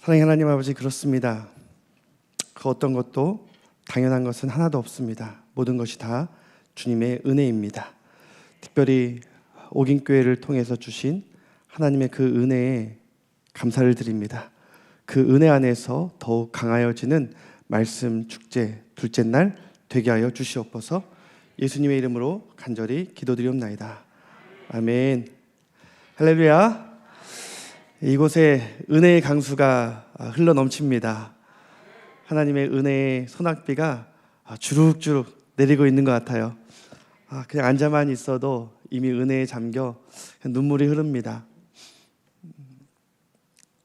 사랑의 하나님 아버지, 그렇습니다. 그 어떤 것도 당연한 것은 하나도 없습니다. 모든 것이 다 주님의 은혜입니다. 특별히 옥인교회를 통해서 주신 하나님의 그 은혜에 감사를 드립니다. 그 은혜 안에서 더욱 강하여지는 말씀 축제 둘째 날 되게 하여 주시옵소서. 예수님의 이름으로 간절히 기도드리옵나이다. 아멘. 할렐루야. 이곳에 은혜의 강수가 흘러 넘칩니다. 하나님의 은혜의 소낙비가 주룩주룩 내리고 있는 것 같아요. 그냥 앉아만 있어도 이미 은혜에 잠겨 눈물이 흐릅니다.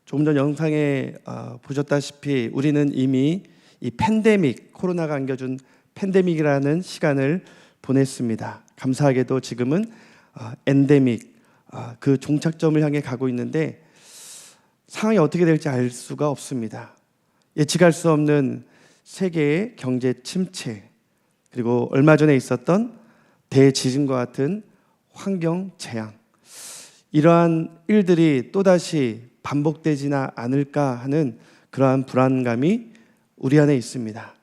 조금 전 영상에 보셨다시피 우리는 이미 이 팬데믹, 코로나가 안겨준 팬데믹이라는 시간을 보냈습니다. 감사하게도 지금은 엔데믹, 그 종착점을 향해 가고 있는데 상황이 어떻게 될지 알 수가 없습니다. 예측할 수 없는 세계의 경제 침체, 그리고 얼마 전에 있었던 대지진과 같은 환경 재앙, 이러한 일들이 또다시 반복되지나 않을까 하는 그러한 불안감이 우리 안에 있습니다.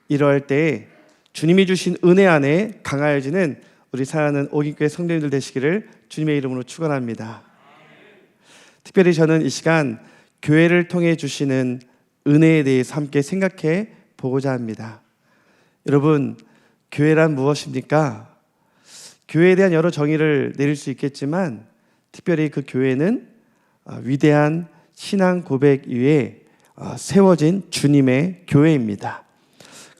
이러할 때에 주님이 주신 은혜 안에 강하여지는 우리 사랑하는 옥인교회 성도님들 되시기를 주님의 이름으로 축원합니다. 특별히 저는 이 시간 교회를 통해 주시는 은혜에 대해서 함께 생각해 보고자 합니다. 여러분, 교회란 무엇입니까? 교회에 대한 여러 정의를 내릴 수 있겠지만 특별히 그 교회는 위대한 신앙 고백 위에 세워진 주님의 교회입니다.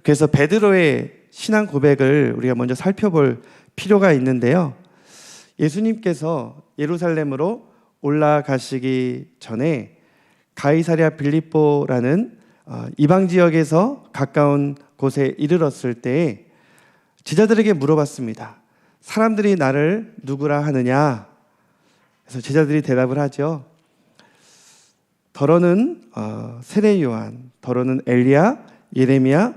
그래서 베드로의 신앙 고백을 우리가 먼저 살펴볼 필요가 있는데요. 예수님께서 예루살렘으로 올라가시기 전에 가이사랴 빌립보라는 이방 지역에서 가까운 곳에 이르렀을 때 제자들에게 물어봤습니다. 사람들이 나를 누구라 하느냐? 그래서 제자들이 대답을 하죠. 더러는 세례 요한, 더러는 엘리야, 예레미야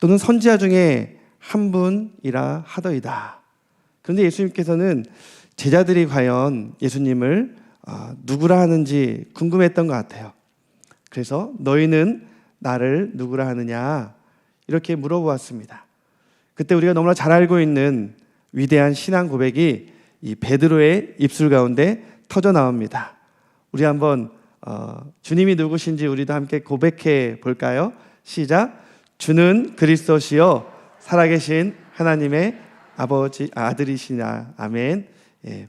또는 선지자 중에 한 분이라 하더이다. 그런데 예수님께서는 제자들이 과연 예수님을 누구라 하는지 궁금했던 것 같아요. 그래서 너희는 나를 누구라 하느냐 이렇게 물어보았습니다. 그때 우리가 너무나 잘 알고 있는 위대한 신앙 고백이 이 베드로의 입술 가운데 터져 나옵니다. 우리 한번 주님이 누구신지 우리도 함께 고백해 볼까요? 시작. 주는 그리스도시요 살아계신 하나님의 아들이시나. 아멘. 예.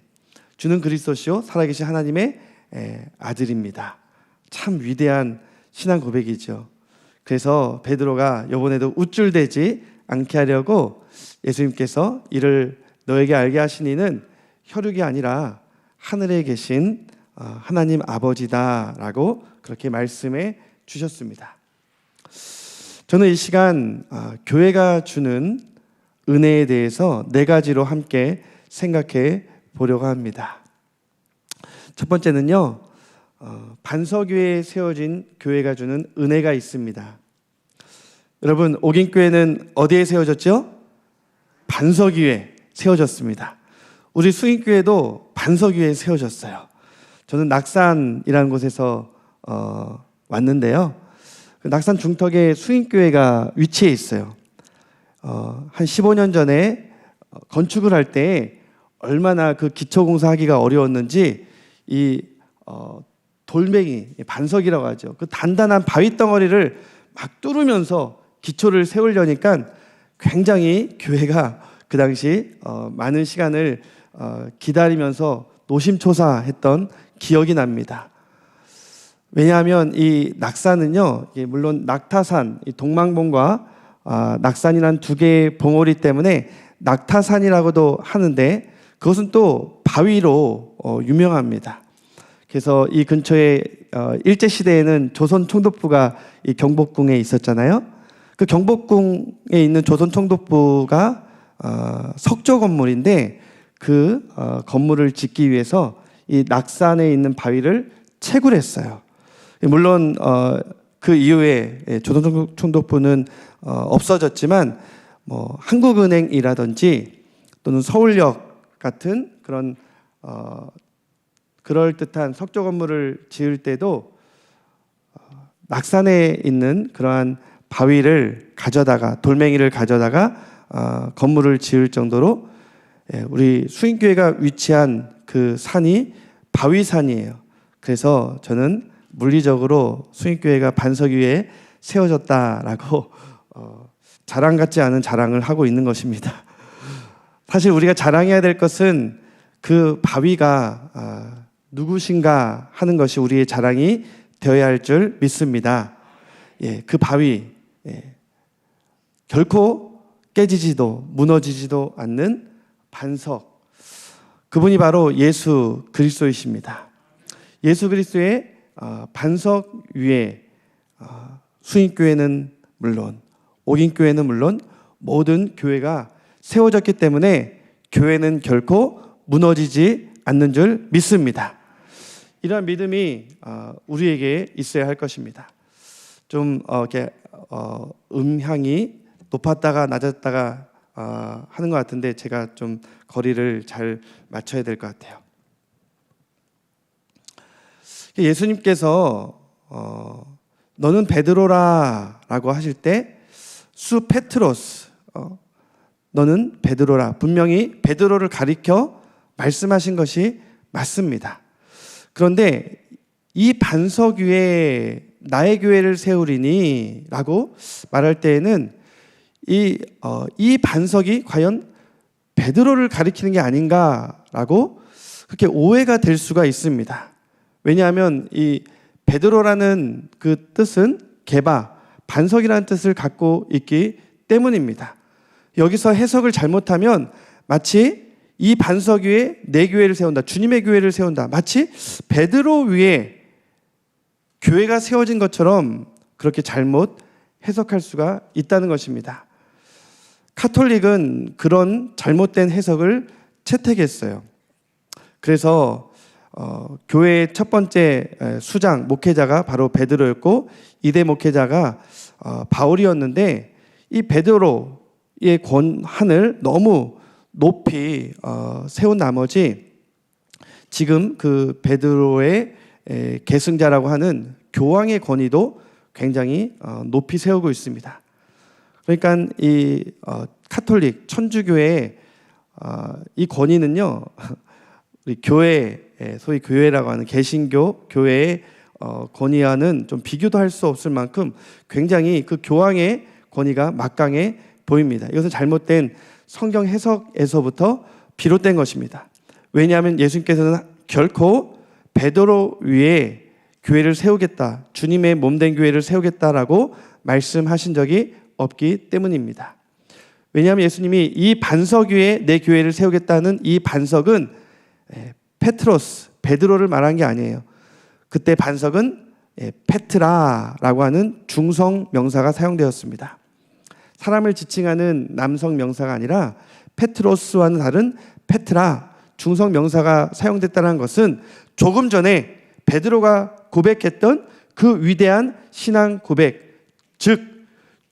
주는 그리스도시요 살아계신 하나님의 아들입니다. 참 위대한 신앙 고백이죠. 그래서 베드로가 이번에도 우쭐대지 않게 하려고 예수님께서 이를 너에게 알게 하신 이는 혈육이 아니라 하늘에 계신 하나님 아버지다라고 그렇게 말씀해 주셨습니다. 저는 이 시간 교회가 주는 은혜에 대해서 네 가지로 함께 생각해 보려고 합니다. 첫 번째는요, 반석위에 세워진 교회가 주는 은혜가 있습니다. 여러분, 옥인교회는 어디에 세워졌죠? 반석 위에 세워졌습니다. 우리 수인교회도 반석 위에 세워졌어요. 저는 낙산이라는 곳에서 왔는데요. 낙산 중턱에 수인교회가 위치해 있어요. 한 15년 전에 건축을 할 때 얼마나 그 기초공사하기가 어려웠는지 이 돌멩이, 반석이라고 하죠. 그 단단한 바위 덩어리를 막 뚫으면서 기초를 세우려니까 굉장히 교회가 그 당시 많은 시간을 기다리면서 노심초사했던 기억이 납니다. 왜냐하면 이 낙산은요, 물론 낙타산, 동망봉과 낙산이란 두 개의 봉우리 때문에 낙타산이라고도 하는데 그것은 또 바위로 유명합니다. 그래서 이 근처에 일제시대에는 조선총독부가 이 경복궁에 있었잖아요. 그 경복궁에 있는 조선총독부가 석조 건물인데 그 건물을 짓기 위해서 이 낙산에 있는 바위를 채굴했어요. 물론 그 이후에 조선총독부는 없어졌지만 뭐 한국은행이라든지 또는 서울역 같은 그런 그럴듯한 석조 건물을 지을 때도 낙산에 있는 그러한 바위를 가져다가 돌멩이를 가져다가 건물을 지을 정도로 우리 수인교회가 위치한 그 산이 바위산이에요. 그래서 저는 물리적으로 수인교회가 반석 위에 세워졌다라고 자랑 같지 않은 자랑을 하고 있는 것입니다. 사실 우리가 자랑해야 될 것은 그 바위가 누구신가 하는 것이 우리의 자랑이 되어야 할 줄 믿습니다. 그 바위 결코 깨지지도 무너지지도 않는 반석, 그분이 바로 예수 그리스도이십니다. 예수 그리스도의 반석 위에 수인교회는 물론 옥인교회는 물론 모든 교회가 세워졌기 때문에 교회는 결코 무너지지 않는 줄 믿습니다. 이러한 믿음이 우리에게 있어야 할 것입니다. 좀 이렇게 음향이 높았다가 낮았다가 하는 것 같은데 제가 좀 거리를 잘 맞춰야 될 것 같아요. 예수님께서 너는 베드로라라고 하실 때 수 페트로스, 너는 베드로라, 분명히 베드로를 가리켜 말씀하신 것이 맞습니다. 그런데 이 반석 위에 나의 교회를 세우리니 라고 말할 때에는 이 반석이 과연 베드로를 가리키는 게 아닌가라고 그렇게 오해가 될 수가 있습니다. 왜냐하면 이 베드로라는 그 뜻은 게바, 반석이라는 뜻을 갖고 있기 때문입니다. 여기서 해석을 잘못하면 마치 이 반석 위에 내 교회를 세운다, 주님의 교회를 세운다, 마치 베드로 위에 교회가 세워진 것처럼 그렇게 잘못 해석할 수가 있다는 것입니다. 카톨릭은 그런 잘못된 해석을 채택했어요. 그래서 교회의 첫 번째 수장, 목회자가 바로 베드로였고 2대 목회자가 바울이었는데 이 베드로의 권한을 너무 높이 세운 나머지 지금 그 베드로의 계승자라고 하는 교황의 권위도 굉장히 높이 세우고 있습니다. 그러니까 이 카톨릭 천주교의 이 권위는요, 우리 교회, 소위 교회라고 하는 개신교 교회의 권위와는 좀 비교도 할 수 없을 만큼 굉장히 그 교황의 권위가 막강해 보입니다. 이것은 잘못된 성경 해석에서부터 비롯된 것입니다. 왜냐하면 예수님께서는 결코 베드로 위에 교회를 세우겠다, 주님의 몸된 교회를 세우겠다라고 말씀하신 적이 없기 때문입니다. 왜냐하면 예수님이 이 반석 위에 내 교회를 세우겠다는 이 반석은 페트로스, 베드로를 말한 게 아니에요. 그때 반석은 페트라라고 하는 중성 명사가 사용되었습니다. 사람을 지칭하는 남성 명사가 아니라 페트로스와는 다른 페트라, 중성 명사가 사용됐다는 것은 조금 전에 베드로가 고백했던 그 위대한 신앙 고백, 즉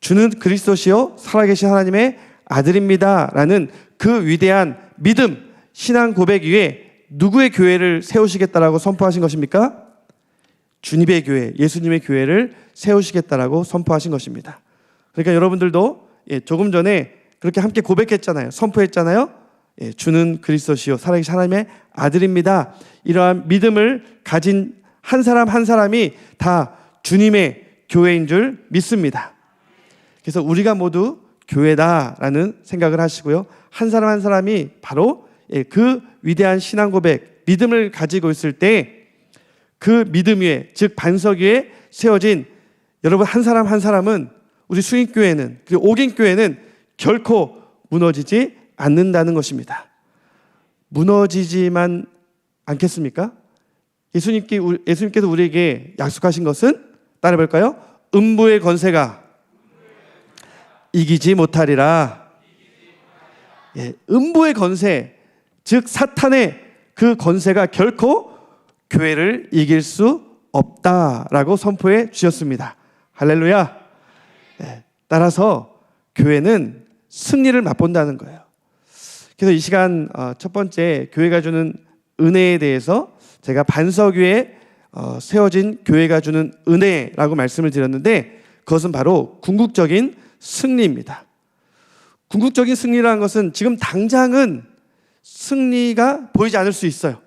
주는 그리스도시요 살아계신 하나님의 아들입니다라는 그 위대한 믿음, 신앙 고백 위에 누구의 교회를 세우시겠다라고 선포하신 것입니까? 주님의 교회, 예수님의 교회를 세우시겠다라고 선포하신 것입니다. 그러니까 여러분들도 조금 전에 그렇게 함께 고백했잖아요. 선포했잖아요. 주는 그리스도시요 살아계신 하나님의 아들입니다. 이러한 믿음을 가진 한 사람 한 사람이 다 주님의 교회인 줄 믿습니다. 그래서 우리가 모두 교회다라는 생각을 하시고요. 한 사람 한 사람이 바로 그 위대한 신앙 고백, 믿음을 가지고 있을 때 그 믿음 위에, 즉 반석 위에 세워진 여러분 한 사람 한 사람은 우리 수인교회는, 그리고 옥인교회는 결코 무너지지 않는다는 것입니다. 무너지지만 않겠습니까? 예수님께서 우리에게 약속하신 것은 따라해볼까요? 음부의 권세가 이기지 못하리라. 음부의 권세, 즉 사탄의 그 권세가 결코 교회를 이길 수 없다라고 선포해 주셨습니다. 할렐루야. 따라서 교회는 승리를 맛본다는 거예요. 그래서 이 시간 첫 번째 교회가 주는 은혜에 대해서 제가 반석 위에 세워진 교회가 주는 은혜라고 말씀을 드렸는데, 그것은 바로 궁극적인 승리입니다. 궁극적인 승리라는 것은 지금 당장은 승리가 보이지 않을 수 있어요.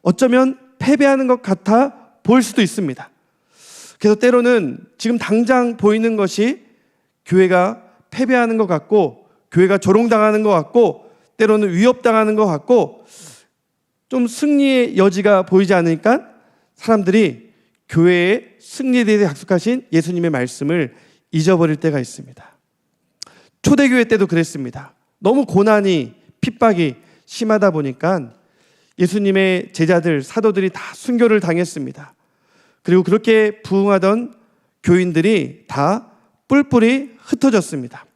어쩌면 패배하는 것 같아 보일 수도 있습니다. 그래서 때로는 지금 당장 보이는 것이 교회가 패배하는 것 같고, 교회가 조롱당하는 것 같고, 때로는 위협당하는 것 같고, 좀 승리의 여지가 보이지 않으니까 사람들이 교회의 승리에 대해 약속하신 예수님의 말씀을 잊어버릴 때가 있습니다. 초대교회 때도 그랬습니다. 너무 고난이, 핍박이 심하다 보니까 예수님의 제자들, 사도들이 다 순교를 당했습니다. 그리고 그렇게 부흥하던 교인들이 다 뿔뿔이 흩어졌습니다.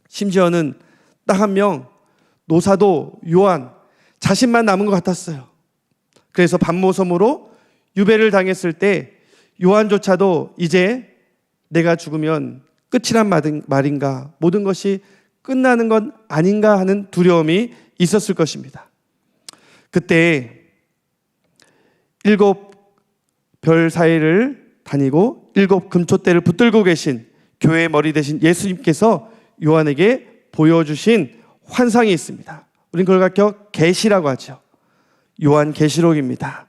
심지어는 딱 한 명, 노사도 요한 자신만 남은 것 같았어요. 그래서 반모섬으로 유배를 당했을 때 요한조차도 이제 내가 죽으면 끝이란 말인가, 모든 것이 끝나는 건 아닌가 하는 두려움이 있었을 것입니다. 그때 7별 사이를 다니고 7 금초대를 붙들고 계신 교회의 머리 되신 예수님께서 요한에게 보여주신 환상이 있습니다. 우린 그걸 가르쳐 계시라고 하죠. 요한 계시록입니다.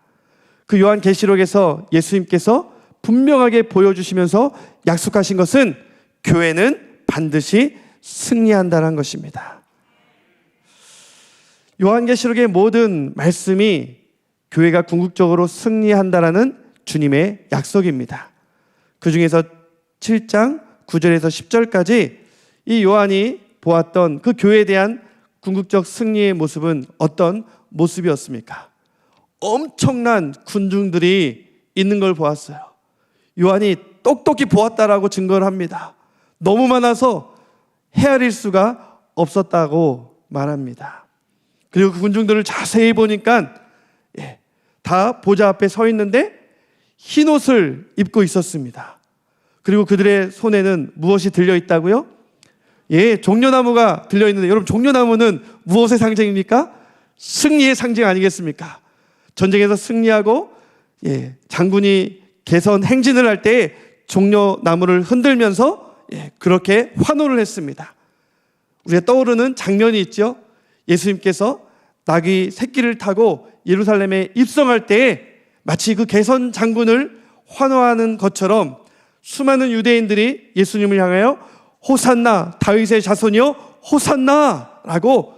그 요한 계시록에서 예수님께서 분명하게 보여주시면서 약속하신 것은 교회는 반드시 승리한다는 것입니다. 요한계시록의 모든 말씀이 교회가 궁극적으로 승리한다라는 주님의 약속입니다. 그 중에서 7장 9절에서 10절까지 이 요한이 보았던 그 교회에 대한 궁극적 승리의 모습은 어떤 모습이었습니까? 엄청난 군중들이 있는 걸 보았어요. 요한이 똑똑히 보았다라고 증거를 합니다. 너무 많아서 헤아릴 수가 없었다고 말합니다. 그리고 그 군중들을 자세히 보니까 다 보좌 앞에 서 있는데 흰 옷을 입고 있었습니다. 그리고 그들의 손에는 무엇이 들려 있다고요? 종려나무가 들려 있는데, 여러분, 종려나무는 무엇의 상징입니까? 승리의 상징 아니겠습니까? 전쟁에서 승리하고 장군이 개선 행진을 할 때 종려나무를 흔들면서 그렇게 환호를 했습니다. 우리가 떠오르는 장면이 있죠. 예수님께서 나귀 새끼를 타고 예루살렘에 입성할 때 마치 그 개선 장군을 환호하는 것처럼 수많은 유대인들이 예수님을 향하여 호산나, 다윗의 자손이여 호산나 라고,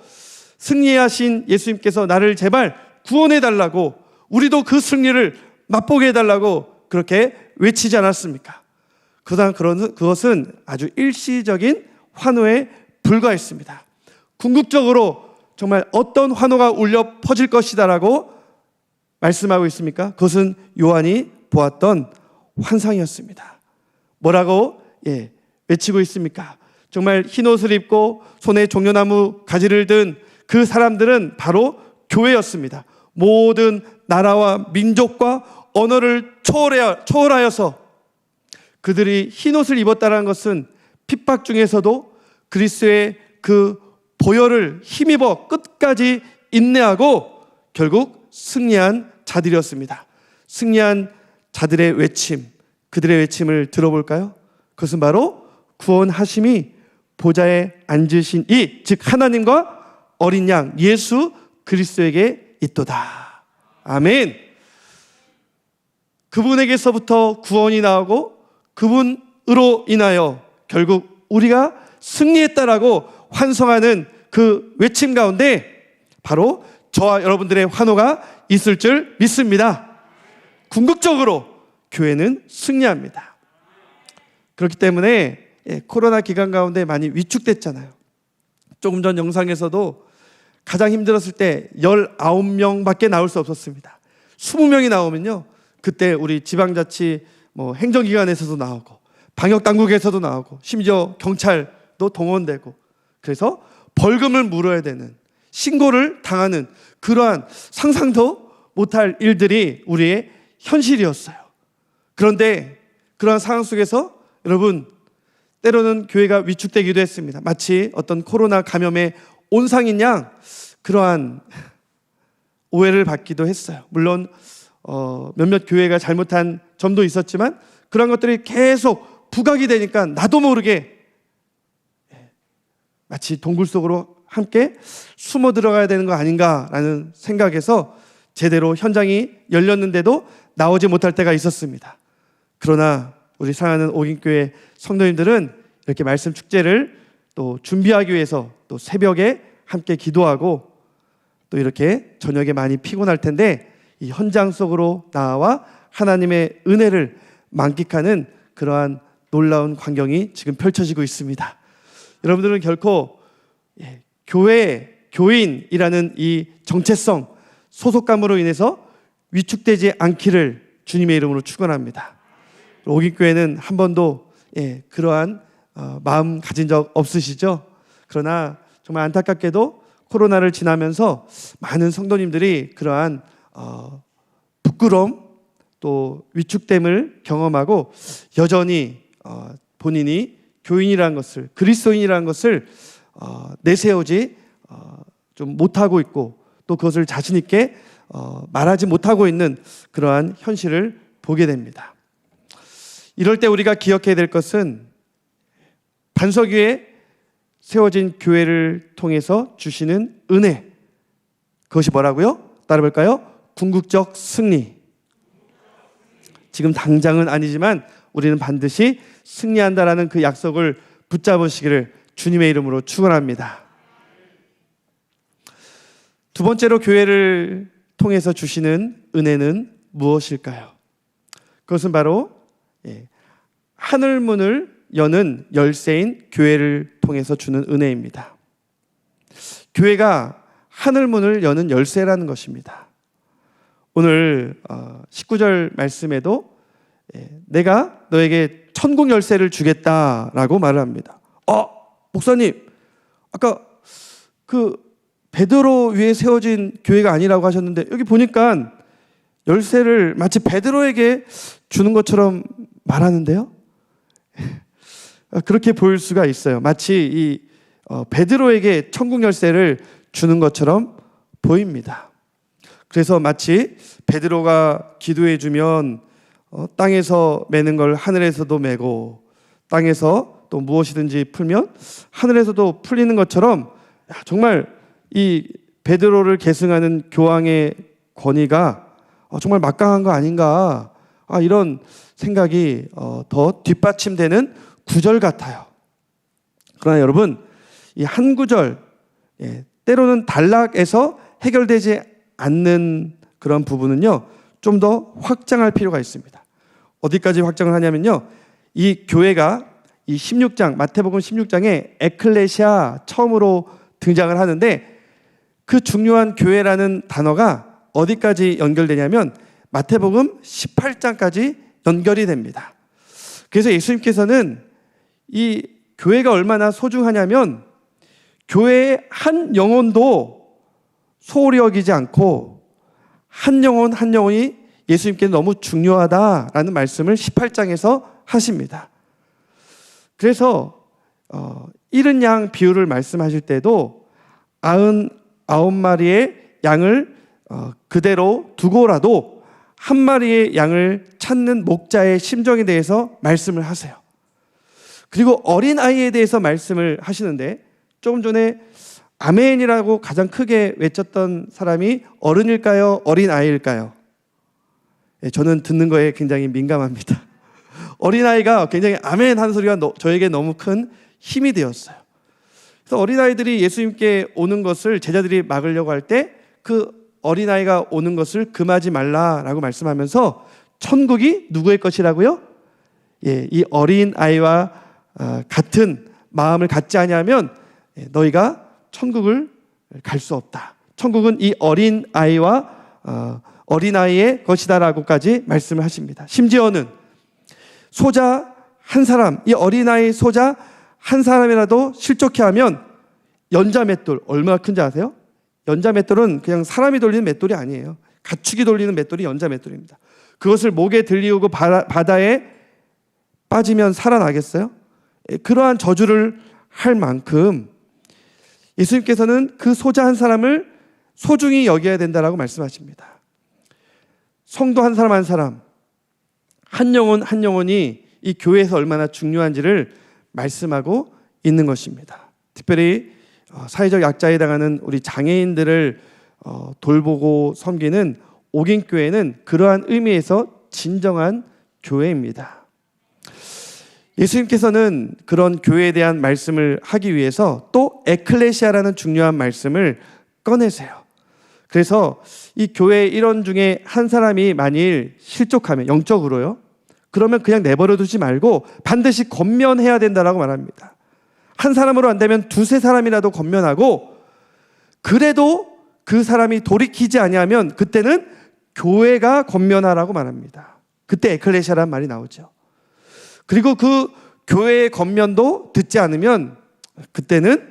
승리하신 예수님께서 나를 제발 구원해달라고, 우리도 그 승리를 맛보게 해달라고 그렇게 외치지 않았습니까? 그것은 아주 일시적인 환호에 불과했습니다. 궁극적으로 정말 어떤 환호가 울려 퍼질 것이다라고 말씀하고 있습니까? 그것은 요한이 보았던 환상이었습니다. 뭐라고 외치고 있습니까? 정말 흰옷을 입고 손에 종려나무 가지를 든 그 사람들은 바로 교회였습니다. 모든 나라와 민족과 언어를 초월하여서 그들이 흰옷을 입었다는 것은 핍박 중에서도 그리스도의 그 보혈을 힘입어 끝까지 인내하고 결국 승리한 자들이었습니다. 승리한 자들의 외침, 그들의 외침을 들어볼까요? 그것은 바로 구원하심이 보좌에 앉으신 즉 하나님과 어린 양 예수 그리스도에게 있도다. 아멘. 그분에게서부터 구원이 나오고 그분으로 인하여 결국 우리가 승리했다라고 환송하는 그 외침 가운데 바로 저와 여러분들의 환호가 있을 줄 믿습니다. 궁극적으로 교회는 승리합니다. 그렇기 때문에 코로나 기간 가운데 많이 위축됐잖아요. 조금 전 영상에서도 가장 힘들었을 때 19명밖에 나올 수 없었습니다. 20명이 나오면요, 그때 우리 지방자치 행정기관에서도 나오고 방역당국에서도 나오고 심지어 경찰도 동원되고, 그래서 벌금을 물어야 되는, 신고를 당하는 그러한 상상도 못할 일들이 우리의 현실이었어요. 그런데 그러한 상황 속에서 여러분, 때로는 교회가 위축되기도 했습니다. 마치 어떤 코로나 감염의 온상인 양 그러한 오해를 받기도 했어요. 물론 몇몇 교회가 잘못한 점도 있었지만 그런 것들이 계속 부각이 되니까 나도 모르게 마치 동굴 속으로 함께 숨어 들어가야 되는 거 아닌가라는 생각에서 제대로 현장이 열렸는데도 나오지 못할 때가 있었습니다. 그러나 우리 사랑하는 옥인교회 성도님들은 이렇게 말씀 축제를 또 준비하기 위해서 또 새벽에 함께 기도하고 또 이렇게 저녁에 많이 피곤할 텐데 이 현장 속으로 나와 하나님의 은혜를 만끽하는 그러한 놀라운 광경이 지금 펼쳐지고 있습니다. 여러분들은 결코 교인이라는 이 정체성, 소속감으로 인해서 위축되지 않기를 주님의 이름으로 축원합니다. 옥인교회는 한 번도 그러한 마음 가진 적 없으시죠? 그러나 정말 안타깝게도 코로나를 지나면서 많은 성도님들이 그러한 부끄러움 또 위축됨을 경험하고 여전히 본인이 교인이라는 것을, 그리스도인이라는 것을 내세우지 좀 못하고 있고 또 그것을 자신 있게 말하지 못하고 있는 그러한 현실을 보게 됩니다. 이럴 때 우리가 기억해야 될 것은 반석 위에 세워진 교회를 통해서 주시는 은혜, 그것이 뭐라고요? 따라볼까요? 궁극적 승리. 지금 당장은 아니지만 우리는 반드시 승리한다라는 그 약속을 붙잡으시기를 주님의 이름으로 축원합니다. 두 번째로 교회를 통해서 주시는 은혜는 무엇일까요? 그것은 바로 하늘문을 여는 열쇠인 교회를 통해서 주는 은혜입니다. 교회가 하늘문을 여는 열쇠라는 것입니다. 오늘 19절 말씀에도 내가 너에게 천국 열쇠를 주겠다라고 말을 합니다. 목사님, 아까 그 베드로 위에 세워진 교회가 아니라고 하셨는데 여기 보니까 열쇠를 마치 베드로에게 주는 것처럼 말하는데요. 그렇게 보일 수가 있어요. 마치 이 베드로에게 천국 열쇠를 주는 것처럼 보입니다. 그래서 마치 베드로가 기도해 주면 땅에서 매는 걸 하늘에서도 매고 땅에서 또 무엇이든지 풀면 하늘에서도 풀리는 것처럼 정말 이 베드로를 계승하는 교황의 권위가 정말 막강한 거 아닌가, 이런 생각이 더 뒷받침되는 구절 같아요. 그러나 여러분, 이 한 구절, 때로는 단락에서 해결되지 않는 그런 부분은요, 좀 더 확장할 필요가 있습니다. 어디까지 확장을 하냐면요, 이 교회가 이 16장, 마태복음 16장에 에클레시아 처음으로 등장을 하는데 그 중요한 교회라는 단어가 어디까지 연결되냐면 마태복음 18장까지 연결이 됩니다. 그래서 예수님께서는 이 교회가 얼마나 소중하냐면 교회의 한 영혼도 소홀히 여기지 않고 한 영혼 한 영혼이 예수님께는 너무 중요하다라는 말씀을 18장에서 하십니다. 그래서 70양 비유를 말씀하실 때도 99마리의 양을 그대로 두고라도 한 마리의 양을 찾는 목자의 심정에 대해서 말씀을 하세요. 그리고 어린아이에 대해서 말씀을 하시는데 조금 전에 아멘이라고 가장 크게 외쳤던 사람이 어른일까요? 어린아이일까요? 저는 듣는 거에 굉장히 민감합니다. 어린아이가 굉장히 아멘 하는 소리가 저에게 너무 큰 힘이 되었어요. 그래서 어린아이들이 예수님께 오는 것을 제자들이 막으려고 할 때 그 어린아이가 오는 것을 금하지 말라라고 말씀하면서 천국이 누구의 것이라고요? 이 어린아이와 같은 마음을 갖지 아니하면 너희가 천국을 갈 수 없다. 천국은 이 어린아이와 어린아이의 것이다라고까지 말씀을 하십니다. 심지어는 소자 한 사람, 이 어린아이 소자 한 사람이라도 실족해 하면 연자 맷돌, 얼마나 큰지 아세요? 연자 맷돌은 그냥 사람이 돌리는 맷돌이 아니에요. 가축이 돌리는 맷돌이 연자 맷돌입니다. 그것을 목에 들리우고 바다에 빠지면 살아나겠어요? 그러한 저주를 할 만큼 예수님께서는 그 소자 한 사람을 소중히 여겨야 된다라고 말씀하십니다. 성도 한 사람 한 사람, 한 영혼 한 영혼이 이 교회에서 얼마나 중요한지를 말씀하고 있는 것입니다. 특별히 사회적 약자에 당하는 우리 장애인들을 돌보고 섬기는 옥인교회는 그러한 의미에서 진정한 교회입니다. 예수님께서는 그런 교회에 대한 말씀을 하기 위해서 또 에클레시아라는 중요한 말씀을 꺼내세요. 그래서 이 교회 일원 중에 한 사람이 만일 실족하면, 영적으로요, 그러면 그냥 내버려 두지 말고 반드시 권면해야 된다라고 말합니다. 한 사람으로 안 되면 두세 사람이라도 권면하고, 그래도 그 사람이 돌이키지 아니하면 그때는 교회가 권면하라고 말합니다. 그때 에클레시아라는 말이 나오죠. 그리고 그 교회의 권면도 듣지 않으면 그때는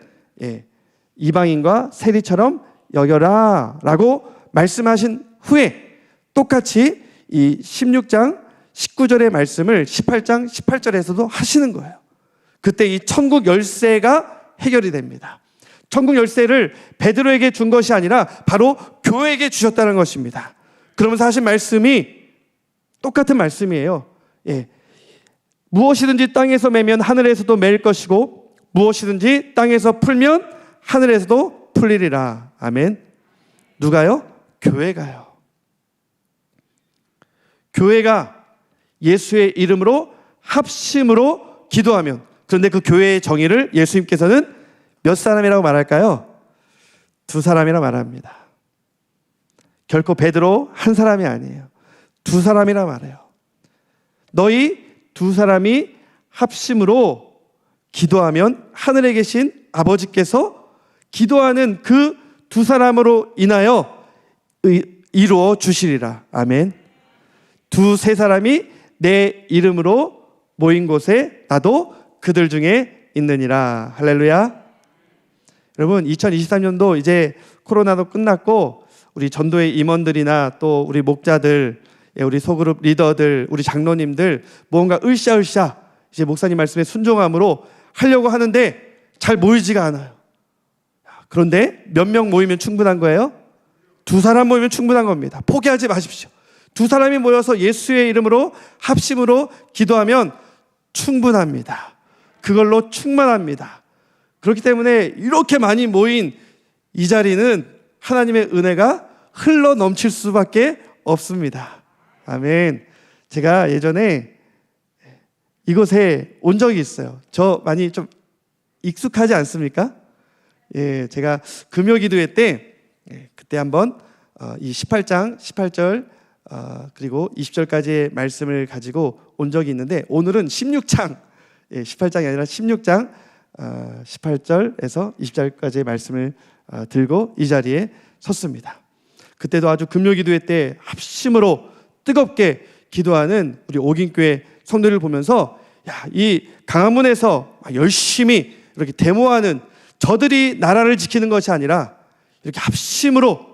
이방인과 세리처럼 여겨라 라고 말씀하신 후에 똑같이 이 16장 19절의 말씀을 18장 18절에서도 하시는 거예요. 그때 이 천국 열쇠가 해결이 됩니다. 천국 열쇠를 베드로에게 준 것이 아니라 바로 교회에게 주셨다는 것입니다. 그러면서 하신 말씀이 똑같은 말씀이에요. 무엇이든지 땅에서 매면 하늘에서도 매일 것이고 무엇이든지 땅에서 풀면 하늘에서도 풀리리라. 아멘. 누가요? 교회가요. 교회가 예수의 이름으로 합심으로 기도하면, 그런데 그 교회의 정의를 예수님께서는 몇 사람이라고 말할까요? 두 사람이라고 말합니다. 결코 베드로 한 사람이 아니에요. 두 사람이라 말해요. 너희 두 사람이 합심으로 기도하면 하늘에 계신 아버지께서 기도하는 그 두 사람으로 인하여 이루어 주시리라. 아멘. 두세 사람이 내 이름으로 모인 곳에 나도 그들 중에 있느니라. 할렐루야. 여러분, 2023년도 이제 코로나도 끝났고 우리 전도의 임원들이나 또 우리 목자들, 우리 소그룹 리더들, 우리 장로님들 뭔가 으쌰으쌰 이제 목사님 말씀에 순종함으로 하려고 하는데 잘 모이지가 않아요. 그런데 몇 명 모이면 충분한 거예요? 두 사람 모이면 충분한 겁니다. 포기하지 마십시오. 두 사람이 모여서 예수의 이름으로 합심으로 기도하면 충분합니다. 그걸로 충만합니다. 그렇기 때문에 이렇게 많이 모인 이 자리는 하나님의 은혜가 흘러 넘칠 수밖에 없습니다. 아멘. 제가 예전에 이곳에 온 적이 있어요. 저 많이 좀 익숙하지 않습니까? 제가 금요기도회 때 그때 한번 이 18장 18절 그리고 20절까지의 말씀을 가지고 온 적이 있는데, 오늘은 16장 18장이 아니라 16장 18절에서 20절까지의 말씀을 들고 이 자리에 섰습니다. 그때도 아주 금요기도회 때 합심으로 뜨겁게 기도하는 우리 옥인교회 성도를 보면서, 이 강화문에서 열심히 이렇게 데모하는 저들이 나라를 지키는 것이 아니라 이렇게 합심으로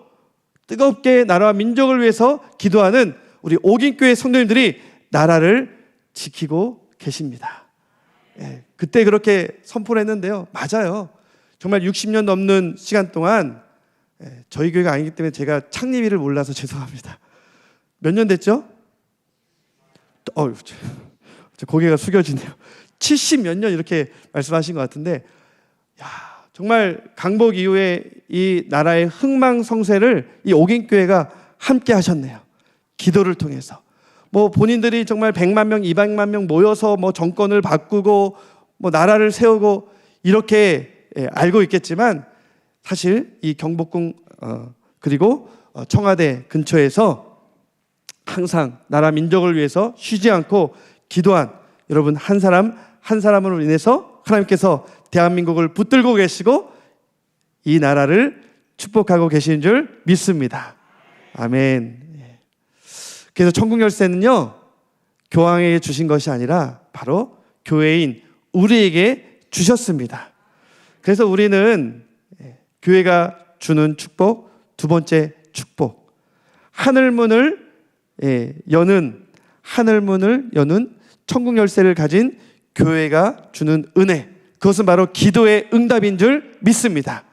뜨겁게 나라와 민족을 위해서 기도하는 우리 옥인교회 성도님들이 나라를 지키고 계십니다. 그때 그렇게 선포를 했는데요, 맞아요. 정말 60년 넘는 시간 동안 저희 교회가 아니기 때문에 제가 창립일을 몰라서 죄송합니다. 몇 년 됐죠? 고개가 숙여지네요. 70 몇 년 이렇게 말씀하신 것 같은데, 정말 강복 이후에 이 나라의 흥망성쇠를 이 옥인교회가 함께 하셨네요. 기도를 통해서. 본인들이 정말 100만 명, 200만 명 모여서 정권을 바꾸고 나라를 세우고 이렇게 알고 있겠지만, 사실 이 경복궁 그리고 청와대 근처에서 항상 나라 민족을 위해서 쉬지 않고 기도한 여러분 한 사람 한 사람으로 인해서 하나님께서 대한민국을 붙들고 계시고 이 나라를 축복하고 계시는 줄 믿습니다. 아멘. 그래서 천국 열쇠는요, 교황에게 주신 것이 아니라 바로 교회인 우리에게 주셨습니다. 그래서 우리는 교회가 주는 축복, 두 번째 축복, 하늘문을 여는 천국 열쇠를 가진 교회가 주는 은혜, 그것은 바로 기도의 응답인 줄 믿습니다.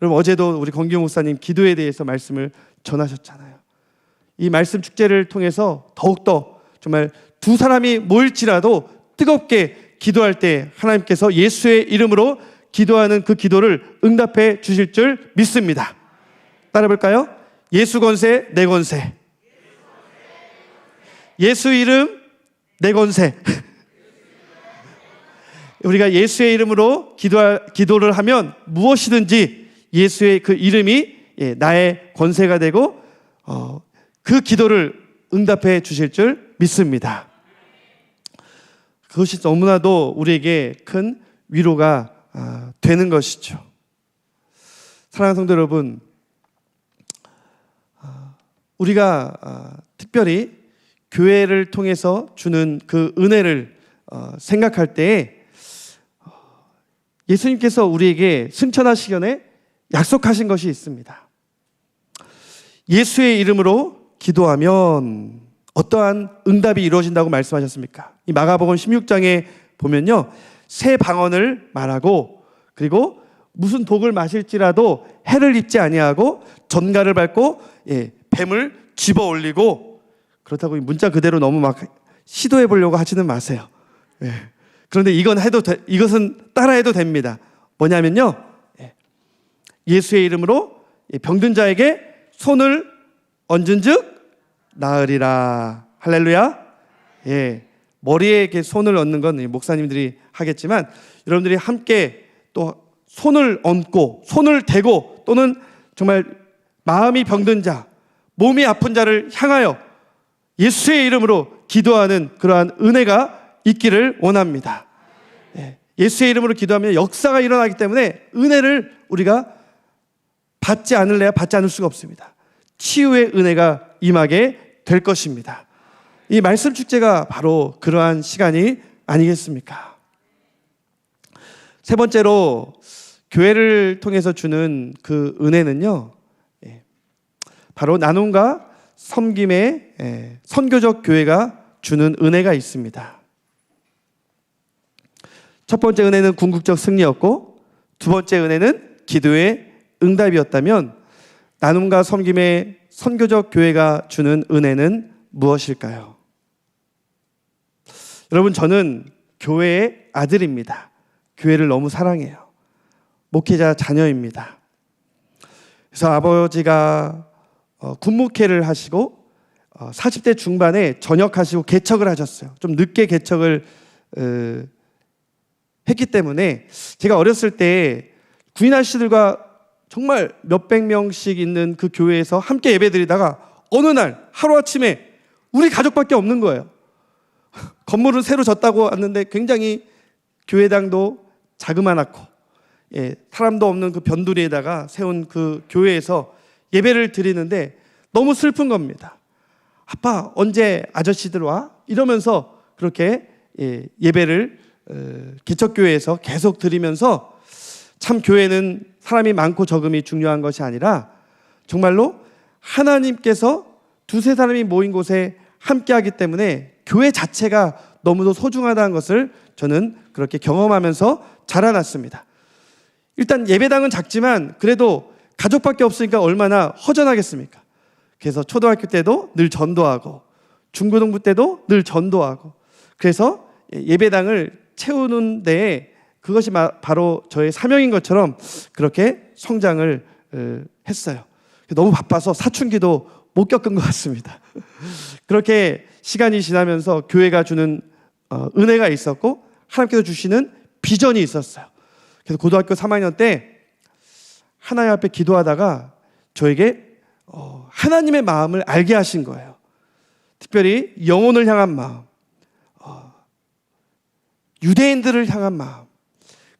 여러분, 어제도 우리 권기용 목사님 기도에 대해서 말씀을 전하셨잖아요. 이 말씀 축제를 통해서 더욱더 정말 두 사람이 모일지라도 뜨겁게 기도할 때 하나님께서 예수의 이름으로 기도하는 그 기도를 응답해 주실 줄 믿습니다. 따라 볼까요? 예수 권세 내 권세, 예수 이름 내 권세. 우리가 예수의 이름으로 기도를 하면 무엇이든지 예수의 그 이름이 나의 권세가 되고 그 기도를 응답해 주실 줄 믿습니다. 그것이 너무나도 우리에게 큰 위로가 되는 것이죠. 사랑하는 성도 여러분, 우리가 특별히 교회를 통해서 주는 그 은혜를 생각할 때에 예수님께서 우리에게 승천하시기 전에 약속하신 것이 있습니다. 예수의 이름으로 기도하면 어떠한 응답이 이루어진다고 말씀하셨습니까? 이 마가복음 16장에 보면요, 새 방언을 말하고 그리고 무슨 독을 마실지라도 해를 입지 아니하고 전갈을 밟고 뱀을 집어 올리고, 그렇다고 문자 그대로 너무 막 시도해 보려고 하지는 마세요. 그런데 이것은 따라해도 됩니다. 뭐냐면요, 예수의 이름으로 병든 자에게 손을 얹은즉 나으리라. 할렐루야. 머리에 이렇게 손을 얹는 건 목사님들이 하겠지만, 여러분들이 함께 또 손을 얹고 손을 대고, 또는 정말 마음이 병든 자, 몸이 아픈 자를 향하여 예수의 이름으로 기도하는 그러한 은혜가 있기를 원합니다. 예수의 이름으로 기도하면 역사가 일어나기 때문에 은혜를 우리가 받지 않을래야 받지 않을 수가 없습니다. 치유의 은혜가 임하게 될 것입니다. 이 말씀 축제가 바로 그러한 시간이 아니겠습니까? 세 번째로 교회를 통해서 주는 그 은혜는요, 바로 나눔과 섬김의 선교적 교회가 주는 은혜가 있습니다. 첫 번째 은혜는 궁극적 승리였고, 두 번째 은혜는 기도의 응답이었다면, 나눔과 섬김의 선교적 교회가 주는 은혜는 무엇일까요? 여러분, 저는 교회의 아들입니다. 교회를 너무 사랑해요. 목회자 자녀입니다. 그래서 아버지가 군목회를 하시고 40대 중반에 전역하시고 개척을 하셨어요. 좀 늦게 개척을 했기 때문에 제가 어렸을 때 구인 아저씨들과 정말 몇백 명씩 있는 그 교회에서 함께 예배드리다가 어느 날 하루아침에 우리 가족밖에 없는 거예요. 건물은 새로 졌다고 왔는데 굉장히 교회당도 자그마하고 사람도 없는 그 변두리에다가 세운 그 교회에서 예배를 드리는데 너무 슬픈 겁니다. 아빠 언제 아저씨들 와? 이러면서 그렇게 예배를 개척교회에서 계속 드리면서, 참 교회는 사람이 많고 적음이 중요한 것이 아니라 정말로 하나님께서 두세 사람이 모인 곳에 함께하기 때문에 교회 자체가 너무도 소중하다는 것을 저는 그렇게 경험하면서 자라났습니다. 일단 예배당은 작지만 그래도 가족밖에 없으니까 얼마나 허전하겠습니까? 그래서 초등학교 때도 늘 전도하고 중고등부 때도 늘 전도하고, 그래서 예배당을 채우는 데에 그것이 바로 저의 사명인 것처럼 그렇게 성장을 했어요. 너무 바빠서 사춘기도 못 겪은 것 같습니다. 그렇게 시간이 지나면서 교회가 주는 은혜가 있었고, 하나님께서 주시는 비전이 있었어요. 그래서 고등학교 3학년 때 하나님 앞에 기도하다가 저에게 하나님의 마음을 알게 하신 거예요. 특별히 영혼을 향한 마음, 유대인들을 향한 마음,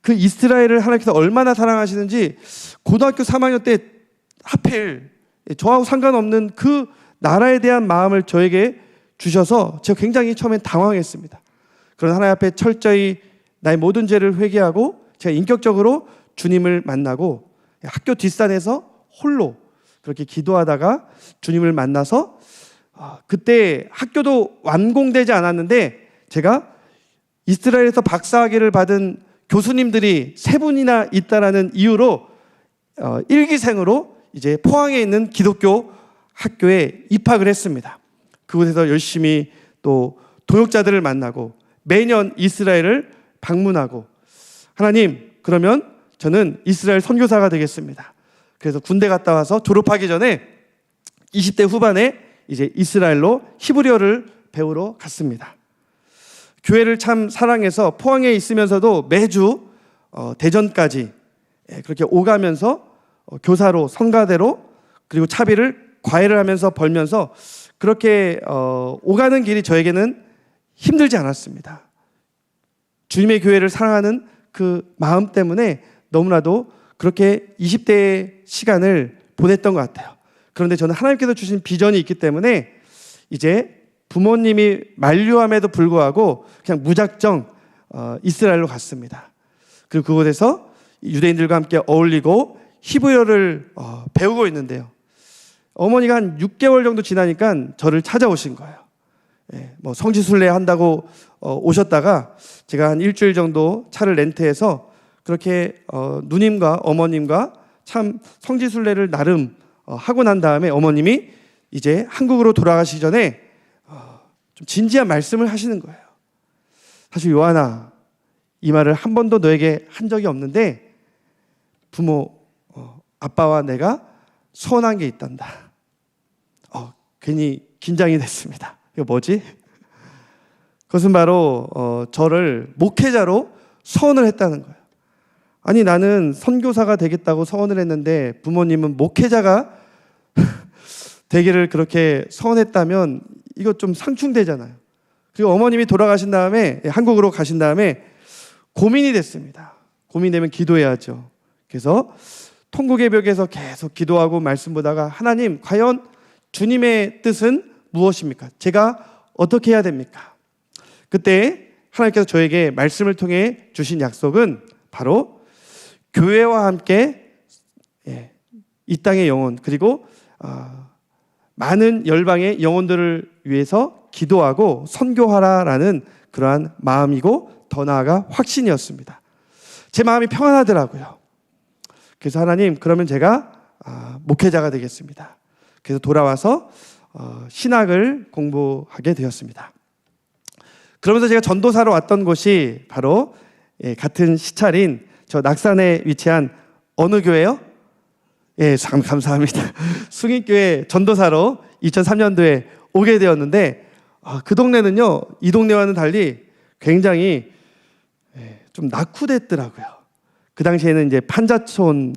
그 이스라엘을 하나님께서 얼마나 사랑하시는지 고등학교 3학년 때 하필 저하고 상관없는 그 나라에 대한 마음을 저에게 주셔서 제가 굉장히 처음엔 당황했습니다. 그런 하나님 앞에 철저히 나의 모든 죄를 회개하고 제가 인격적으로 주님을 만나고 학교 뒷산에서 홀로 그렇게 기도하다가 주님을 만나서, 그때 학교도 완공되지 않았는데 제가 이스라엘에서 박사학위를 받은 교수님들이 3분이나 있다라는 이유로 일기생으로 이제 포항에 있는 기독교 학교에 입학을 했습니다. 그곳에서 열심히 또 동역자들을 만나고 매년 이스라엘을 방문하고, 하나님, 그러면 저는 이스라엘 선교사가 되겠습니다. 그래서 군대 갔다 와서 졸업하기 전에 20대 후반에 이제 이스라엘로 히브리어를 배우러 갔습니다. 교회를 참 사랑해서 포항에 있으면서도 매주 대전까지 그렇게 오가면서 교사로, 성가대로, 그리고 차비를 과외를 하면서 벌면서 그렇게 오가는 길이 저에게는 힘들지 않았습니다. 주님의 교회를 사랑하는 그 마음 때문에 너무나도 그렇게 20대의 시간을 보냈던 것 같아요. 그런데 저는 하나님께서 주신 비전이 있기 때문에 이제 부모님이 만류함에도 불구하고 그냥 무작정 이스라엘로 갔습니다. 그리고 그곳에서 유대인들과 함께 어울리고 히브리어를 배우고 있는데요. 어머니가 한 6개월 정도 지나니까 저를 찾아오신 거예요. 뭐 성지순례 한다고 오셨다가 제가 한 일주일 정도 차를 렌트해서 그렇게 누님과 어머님과 참 성지순례를 나름 하고 난 다음에 어머님이 이제 한국으로 돌아가시기 전에 좀 진지한 말씀을 하시는 거예요. 사실 요한아, 이 말을 한 번도 너에게 한 적이 없는데 부모, 아빠와 내가 서운한 게 있단다. 괜히 긴장이 됐습니다. 이거 뭐지? 그것은 바로 저를 목회자로 서원을 했다는 거예요. 아니, 나는 선교사가 되겠다고 서원을 했는데 부모님은 목회자가 되기를 그렇게 서원했다면 이거 좀 상충되잖아요. 그리고 어머님이 돌아가신 다음에, 한국으로 가신 다음에 고민이 됐습니다. 고민되면 기도해야죠. 그래서 통곡의 벽에서 계속 기도하고 말씀 보다가, 하나님, 과연 주님의 뜻은 무엇입니까? 제가 어떻게 해야 됩니까? 그때 하나님께서 저에게 말씀을 통해 주신 약속은 바로 교회와 함께 이 땅의 영혼, 그리고 많은 열방의 영혼들을 위해서 기도하고 선교하라라는 그러한 마음이고, 더 나아가 확신이었습니다. 제 마음이 평안하더라고요. 그래서 하나님, 그러면 제가 목회자가 되겠습니다. 그래서 돌아와서 신학을 공부하게 되었습니다. 그러면서 제가 전도사로 왔던 곳이 바로 같은 시찰인 저 낙산에 위치한 어느 교회요? 참 감사합니다. 숭인교회 전도사로 2003년도에 오게 되었는데, 그 동네는요, 이 동네와는 달리 굉장히 좀 낙후됐더라고요. 그 당시에는 이제 판자촌,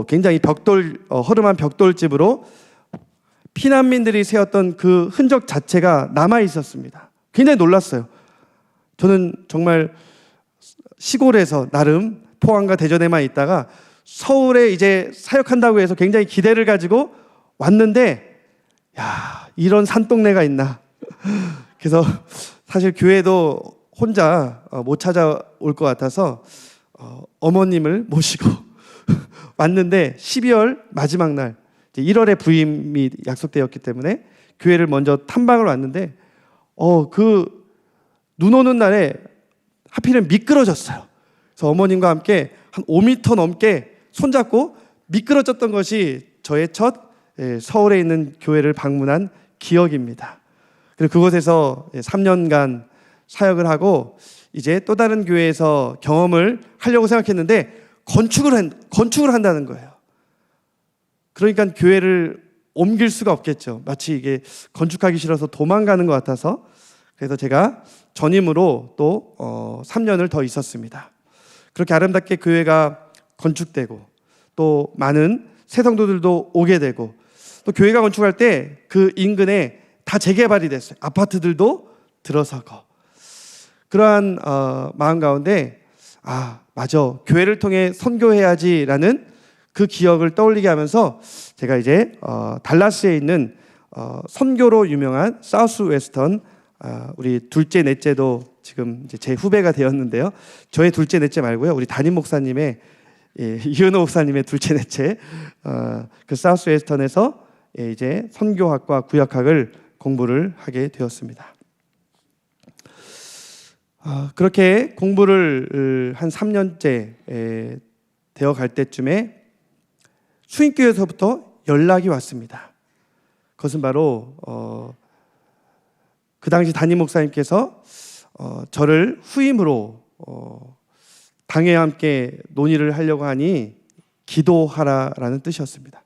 굉장히 허름한 벽돌집으로 피난민들이 세웠던 그 흔적 자체가 남아 있었습니다. 굉장히 놀랐어요. 저는 정말 시골에서 나름 포항과 대전에만 있다가 서울에 이제 사역한다고 해서 굉장히 기대를 가지고 왔는데, 야, 이런 산동네가 있나. 그래서 사실 교회도 혼자 못 찾아올 것 같아서 어머님을 모시고 왔는데, 12월 마지막 날, 1월에 부임이 약속되었기 때문에 교회를 먼저 탐방을 왔는데, 그 눈 오는 날에 하필은 미끄러졌어요. 그래서 어머님과 함께 한 5m 넘게 손잡고 미끄러졌던 것이 저의 첫 서울에 있는 교회를 방문한 기억입니다. 그리고 그곳에서 3년간 사역을 하고 이제 또 다른 교회에서 경험을 하려고 생각했는데 건축을 한다는 거예요. 그러니까 교회를 옮길 수가 없겠죠. 마치 이게 건축하기 싫어서 도망가는 것 같아서. 그래서 제가 전임으로 또 3년을 더 있었습니다. 그렇게 아름답게 교회가 건축되고 또 많은 새 성도들도 오게 되고, 또 교회가 건축할 때 그 인근에 다 재개발이 됐어요. 아파트들도 들어서고. 그러한 마음 가운데 맞아, 교회를 통해 선교해야지라는 그 기억을 떠올리게 하면서 제가 이제 달라스에 있는 선교로 유명한 사우스 웨스턴, 우리 둘째 넷째도 지금 이제 제 후배가 되었는데요. 저의 둘째 넷째 말고요, 우리 담임 목사님의 이은호 목사님의 둘째 넷째, 그 사우스 웨스턴에서 이제 선교학과 구역학을 공부를 하게 되었습니다. 그렇게 공부를 한 3년째 되어 갈 때쯤에 수인교회에서부터 연락이 왔습니다. 그것은 바로 그 당시 담임 목사님께서 저를 후임으로 당회와 함께 논의를 하려고 하니 기도하라라는 뜻이었습니다.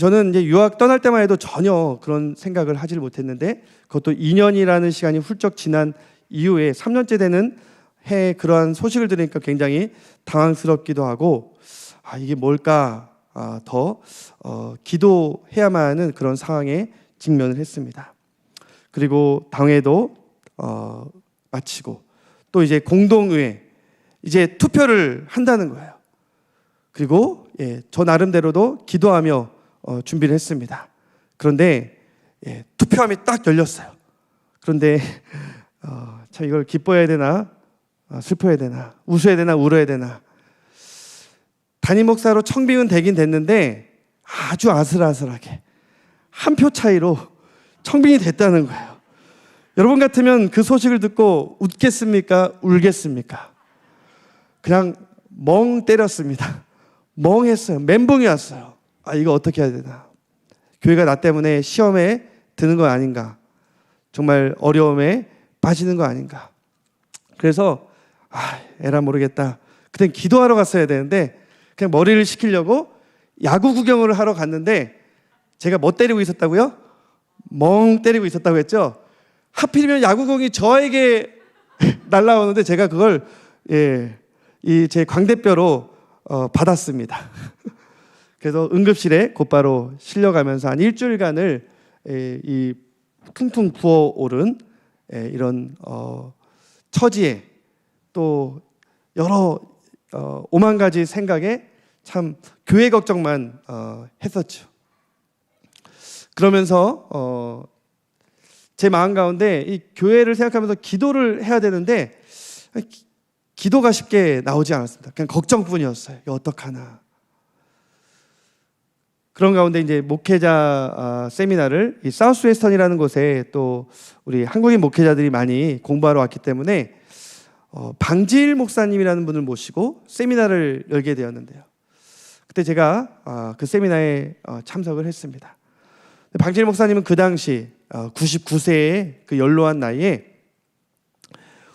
저는 이제 유학 떠날 때만 해도 전혀 그런 생각을 하지를 못했는데, 그것도 2년이라는 시간이 훌쩍 지난 이후에 3년째 되는 해에 그러한 소식을 들으니까 굉장히 당황스럽기도 하고, 이게 뭘까, 더 기도해야만 하는 그런 상황에 직면을 했습니다. 그리고 당회도 마치고 또 이제 공동의회, 이제 투표를 한다는 거예요. 그리고 저 나름대로도 기도하며 준비를 했습니다. 그런데 투표함이 딱 열렸어요. 그런데 참 이걸 기뻐해야 되나 슬퍼해야 되나, 웃어야 되나 울어야 되나. 담임 목사로 청빙은 되긴 됐는데 아주 아슬아슬하게 한 표 차이로 청빙이 됐다는 거예요. 여러분 같으면 그 소식을 듣고 웃겠습니까? 울겠습니까? 그냥 멍 때렸습니다. 멍했어요. 멘붕이 왔어요. 이거 어떻게 해야 되나. 교회가 나 때문에 시험에 드는 거 아닌가. 정말 어려움에 빠지는 거 아닌가. 그래서 에라 모르겠다. 그땐 기도하러 갔어야 되는데 그냥 머리를 식히려고 야구 구경을 하러 갔는데, 제가 뭐 때리고 있었다고요? 멍 때리고 있었다고 했죠? 하필이면 야구공이 저에게 날라오는데 제가 그걸 이 제 광대뼈로 받았습니다. 그래서 응급실에 곧바로 실려가면서 한 일주일간을 이 퉁퉁 부어오른 이런 처지에 또 여러 오만 가지 생각에 참 교회 걱정만 했었죠. 그러면서 제 마음 가운데 이 교회를 생각하면서 기도를 해야 되는데 기도가 쉽게 나오지 않았습니다. 그냥 걱정뿐이었어요. 이거 어떡하나. 그런 가운데 이제 목회자 세미나를 이 사우스웨스턴이라는 곳에 또 우리 한국인 목회자들이 많이 공부하러 왔기 때문에 방지일 목사님이라는 분을 모시고 세미나를 열게 되었는데요. 그때 제가 그 세미나에 참석을 했습니다. 방지일 목사님은 그 당시 99세의 그 연로한 나이에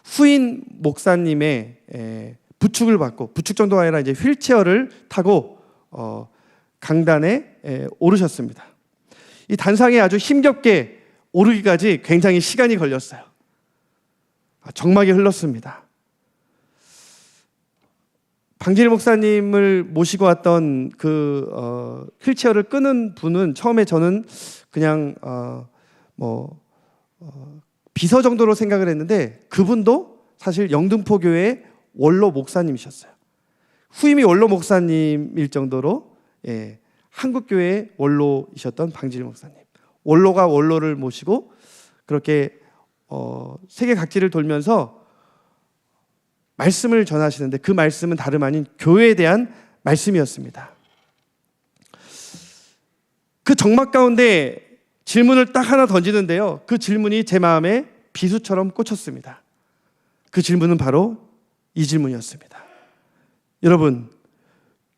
후임 목사님의 부축을 받고, 부축 정도가 아니라 이제 휠체어를 타고 강단에 오르셨습니다. 이 단상에 아주 힘겹게 오르기까지 굉장히 시간이 걸렸어요. 정막이 흘렀습니다. 방지일 목사님을 모시고 왔던 그 휠체어를 끄는 분은 처음에 저는 그냥 비서 정도로 생각을 했는데, 그분도 사실 영등포 교회 원로 목사님이셨어요. 후임이 원로 목사님일 정도로 한국교회 원로이셨던 방지일 목사님. 원로가 원로를 모시고 그렇게 세계 각지를 돌면서 말씀을 전하시는데, 그 말씀은 다름 아닌 교회에 대한 말씀이었습니다. 그 정막 가운데 질문을 딱 하나 던지는데요, 그 질문이 제 마음에 비수처럼 꽂혔습니다. 그 질문은 바로 이 질문이었습니다. 여러분,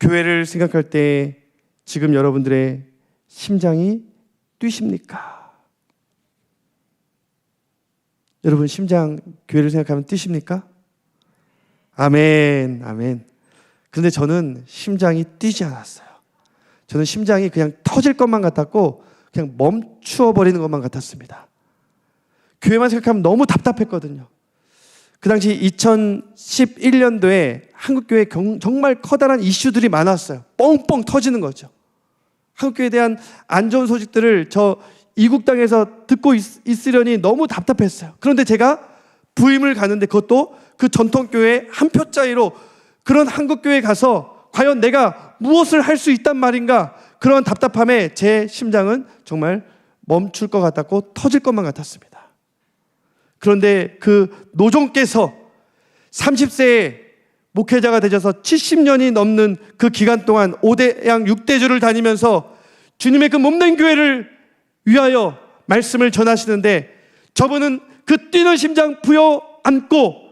교회를 생각할 때 지금 여러분들의 심장이 뛰십니까? 여러분 심장, 교회를 생각하면 뛰십니까? 아멘, 아멘. 그런데 저는 심장이 뛰지 않았어요. 저는 심장이 그냥 터질 것만 같았고 그냥 멈추어 버리는 것만 같았습니다. 교회만 생각하면 너무 답답했거든요. 그 당시 2011년도에 한국교회에 정말 커다란 이슈들이 많았어요. 뻥뻥 터지는 거죠. 한국교회에 대한 안 좋은 소식들을 저 이국 땅에서 듣고 있으려니 너무 답답했어요. 그런데 제가 부임을 가는데, 그것도 그 전통교회 한 표 차이로 그런 한국교회에 가서 과연 내가 무엇을 할 수 있단 말인가, 그런 답답함에 제 심장은 정말 멈출 것 같았고 터질 것만 같았습니다. 그런데 그 노종께서 30세에 목회자가 되셔서 70년이 넘는 그 기간 동안 5대양 6대주를 다니면서 주님의 그 몸된 교회를 위하여 말씀을 전하시는데, 저분은 그 뛰는 심장 부여안고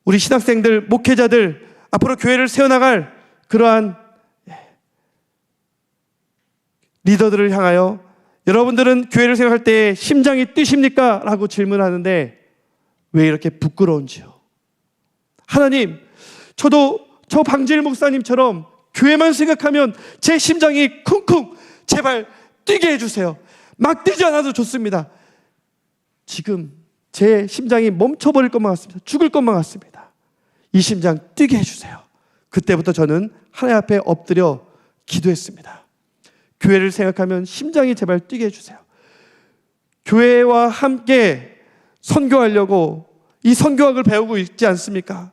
우리 신학생들, 목회자들, 앞으로 교회를 세워나갈 그러한 리더들을 향하여 여러분들은 교회를 생각할 때 심장이 뛰십니까? 라고 질문하는데 왜 이렇게 부끄러운지요? 하나님, 저도 저 방질 목사님처럼 교회만 생각하면 제 심장이 쿵쿵 제발 뛰게 해주세요. 막 뛰지 않아도 좋습니다. 지금 제 심장이 멈춰버릴 것만 같습니다. 죽을 것만 같습니다. 이 심장 뛰게 해주세요. 그때부터 저는 하나님 앞에 엎드려 기도했습니다. 교회를 생각하면 심장이 제발 뛰게 해주세요. 교회와 함께 선교하려고 이 선교학을 배우고 있지 않습니까?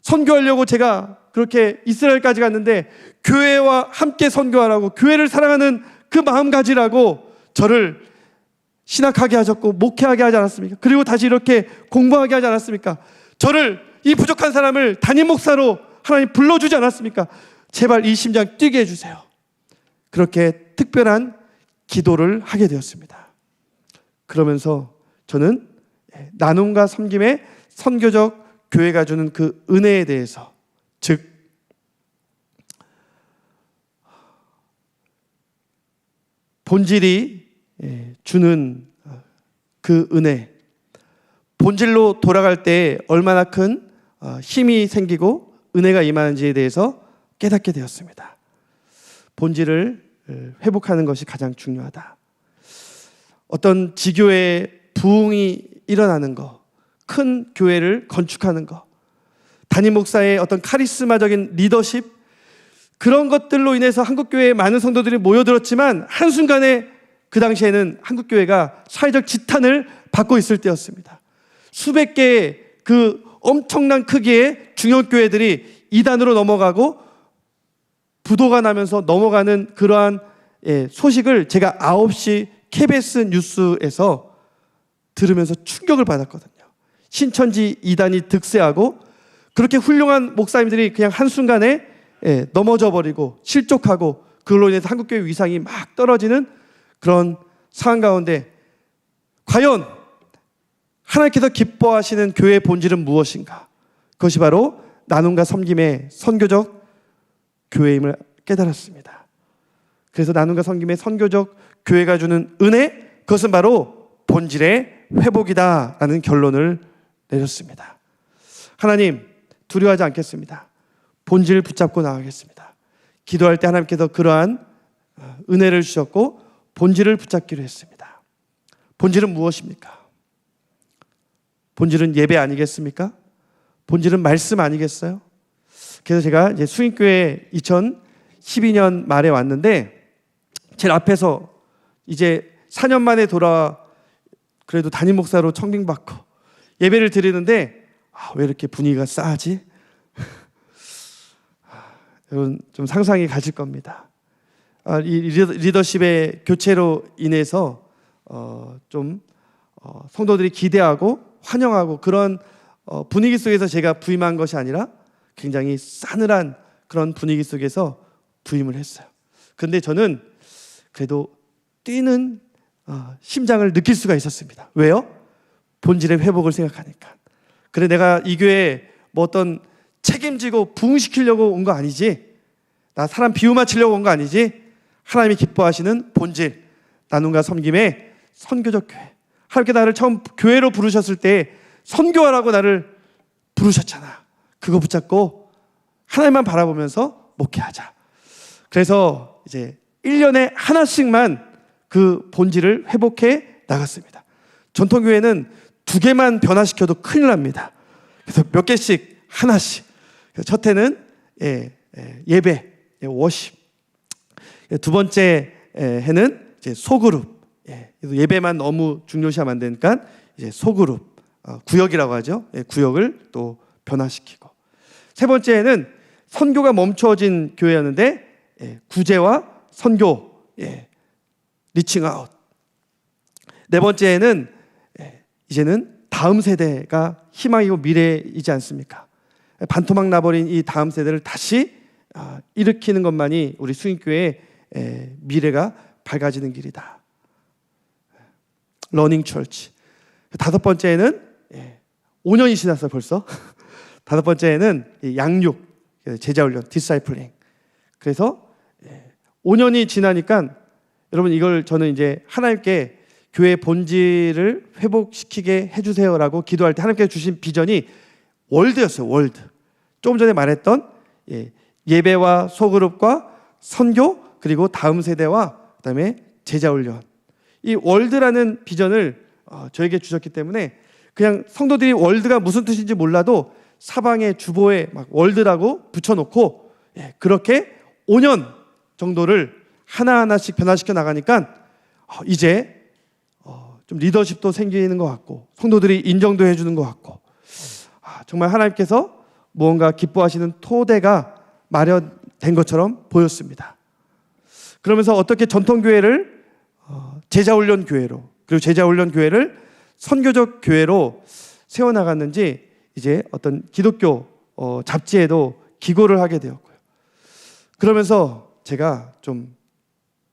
선교하려고 제가 그렇게 이스라엘까지 갔는데 교회와 함께 선교하라고, 교회를 사랑하는 그 마음 가지라고 저를 신학하게 하셨고 목회하게 하지 않았습니까? 그리고 다시 이렇게 공부하게 하지 않았습니까? 저를, 이 부족한 사람을 담임 목사로 하나님 불러주지 않았습니까? 제발 이 심장 뛰게 해주세요. 그렇게 특별한 기도를 하게 되었습니다. 그러면서 저는 나눔과 섬김의 선교적 교회가 주는 그 은혜에 대해서, 즉 본질이 주는 그 은혜, 본질로 돌아갈 때 얼마나 큰 힘이 생기고 은혜가 임하는지에 대해서 깨닫게 되었습니다. 본질을 회복하는 것이 가장 중요하다. 어떤 지교의 부흥이 일어나는 것, 큰 교회를 건축하는 것, 담임 목사의 어떤 카리스마적인 리더십, 그런 것들로 인해서 한국교회에 많은 성도들이 모여들었지만 한순간에 그 당시에는 한국교회가 사회적 지탄을 받고 있을 때였습니다. 수백 개의 그 엄청난 크기의 중형교회들이 이단으로 넘어가고 부도가 나면서 넘어가는 그러한 소식을 제가 9시 KBS 뉴스에서 들으면서 충격을 받았거든요. 신천지 이단이 득세하고 그렇게 훌륭한 목사님들이 그냥 한순간에 넘어져 버리고 실족하고 그걸로 인해서 한국교회 위상이 막 떨어지는 그런 상황 가운데 과연 하나님께서 기뻐하시는 교회의 본질은 무엇인가? 그것이 바로 나눔과 섬김의 선교적 교회임을 깨달았습니다. 그래서 나눔과 섬김의 선교적 교회가 주는 은혜, 그것은 바로 본질의 회복이다라는 결론을 내렸습니다. 하나님, 두려워하지 않겠습니다. 본질을 붙잡고 나가겠습니다. 기도할 때 하나님께서 그러한 은혜를 주셨고 본질을 붙잡기로 했습니다. 본질은 무엇입니까? 본질은 예배 아니겠습니까? 본질은 말씀 아니겠어요? 그래서 제가 이제 수인교회 2012년 말에 왔는데 제일 앞에서 이제 4년 만에 돌아와 그래도 담임 목사로 청빙받고 예배를 드리는데 왜 이렇게 분위기가 싸하지? 여러분 좀 상상이 가실 겁니다. 이 리더십의 교체로 인해서 성도들이 기대하고 환영하고 그런 분위기 속에서 제가 부임한 것이 아니라 굉장히 싸늘한 그런 분위기 속에서 부임을 했어요. 그런데 저는 그래도 뛰는 심장을 느낄 수가 있었습니다. 왜요? 본질의 회복을 생각하니까. 그래, 내가 이 교회에 뭐 어떤 책임지고 부흥시키려고 온 거 아니지, 나 사람 비유 맞추려고 온 거 아니지, 하나님이 기뻐하시는 본질, 나눔과 섬김의 선교적 교회. 하나님께 나를 처음 교회로 부르셨을 때 선교하라고 나를 부르셨잖아. 그거 붙잡고 하나님만 바라보면서 목회하자. 그래서 이제 1년에 하나씩만 그 본질을 회복해 나갔습니다. 전통교회는 2개만 변화시켜도 큰일 납니다. 그래서 몇 개씩 하나씩. 첫 해는 예배, 워십. 두 번째 해는 이제 소그룹. 예배만 너무 중요시하면 안 되니까 이제 소그룹, 구역이라고 하죠. 구역을 또 변화시키고. 세 번째는 선교가 멈춰진 교회였는데 구제와 선교, 리칭 아웃. 네 번째는 이제는 다음 세대가 희망이고 미래이지 않습니까? 반토막 나버린 이 다음 세대를 다시 일으키는 것만이 우리 수인교회의 미래가 밝아지는 길이다. 러닝 철치. 다섯 번째는 5년이 지났어요 벌써. 다섯 번째는 양육, 제자훈련, 디사이플링. 그래서 5년이 지나니까 여러분 이걸 저는 이제 하나님께 교회의 본질을 회복시키게 해주세요라고 기도할 때 하나님께서 주신 비전이 월드였어요. 월드. 조금 전에 말했던 예배와 소그룹과 선교, 그리고 다음 세대와 그다음에 제자훈련. 이 월드라는 비전을 저에게 주셨기 때문에 그냥 성도들이 월드가 무슨 뜻인지 몰라도 사방에 주보에 막 월드라고 붙여놓고 그렇게 5년 정도를 하나하나씩 변화시켜 나가니까 이제 좀 리더십도 생기는 것 같고 성도들이 인정도 해주는 것 같고 정말 하나님께서 무언가 기뻐하시는 토대가 마련된 것처럼 보였습니다. 그러면서 어떻게 전통교회를 제자훈련 교회로, 그리고 제자훈련 교회를 선교적 교회로 세워나갔는지 이제 어떤 기독교 잡지에도 기고를 하게 되었고요. 그러면서 제가 좀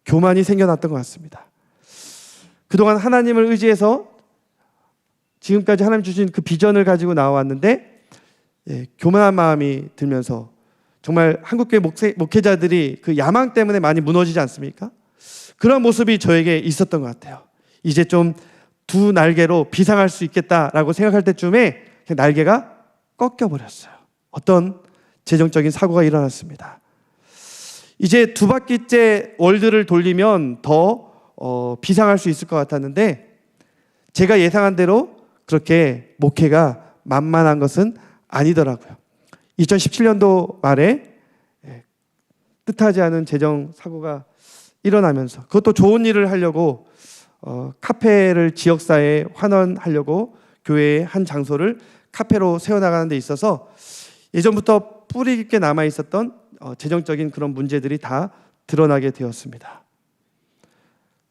교만이 생겨났던 것 같습니다. 그동안 하나님을 의지해서 지금까지 하나님 주신 그 비전을 가지고 나왔는데 교만한 마음이 들면서 정말 한국교회 목회자들이 그 야망 때문에 많이 무너지지 않습니까? 그런 모습이 저에게 있었던 것 같아요. 이제 좀 두 날개로 비상할 수 있겠다라고 생각할 때쯤에 날개가 꺾여버렸어요. 어떤 재정적인 사고가 일어났습니다. 이제 두 바퀴째 월드를 돌리면 더 비상할 수 있을 것 같았는데 제가 예상한 대로 그렇게 목회가 만만한 것은 아니더라고요. 2017년도 말에 뜻하지 않은 재정 사고가 일어나면서 그것도 좋은 일을 하려고 카페를 지역사회에 환원하려고 교회의 한 장소를 카페로 세워나가는 데 있어서 예전부터 뿌리 깊게 남아있었던 재정적인 그런 문제들이 다 드러나게 되었습니다.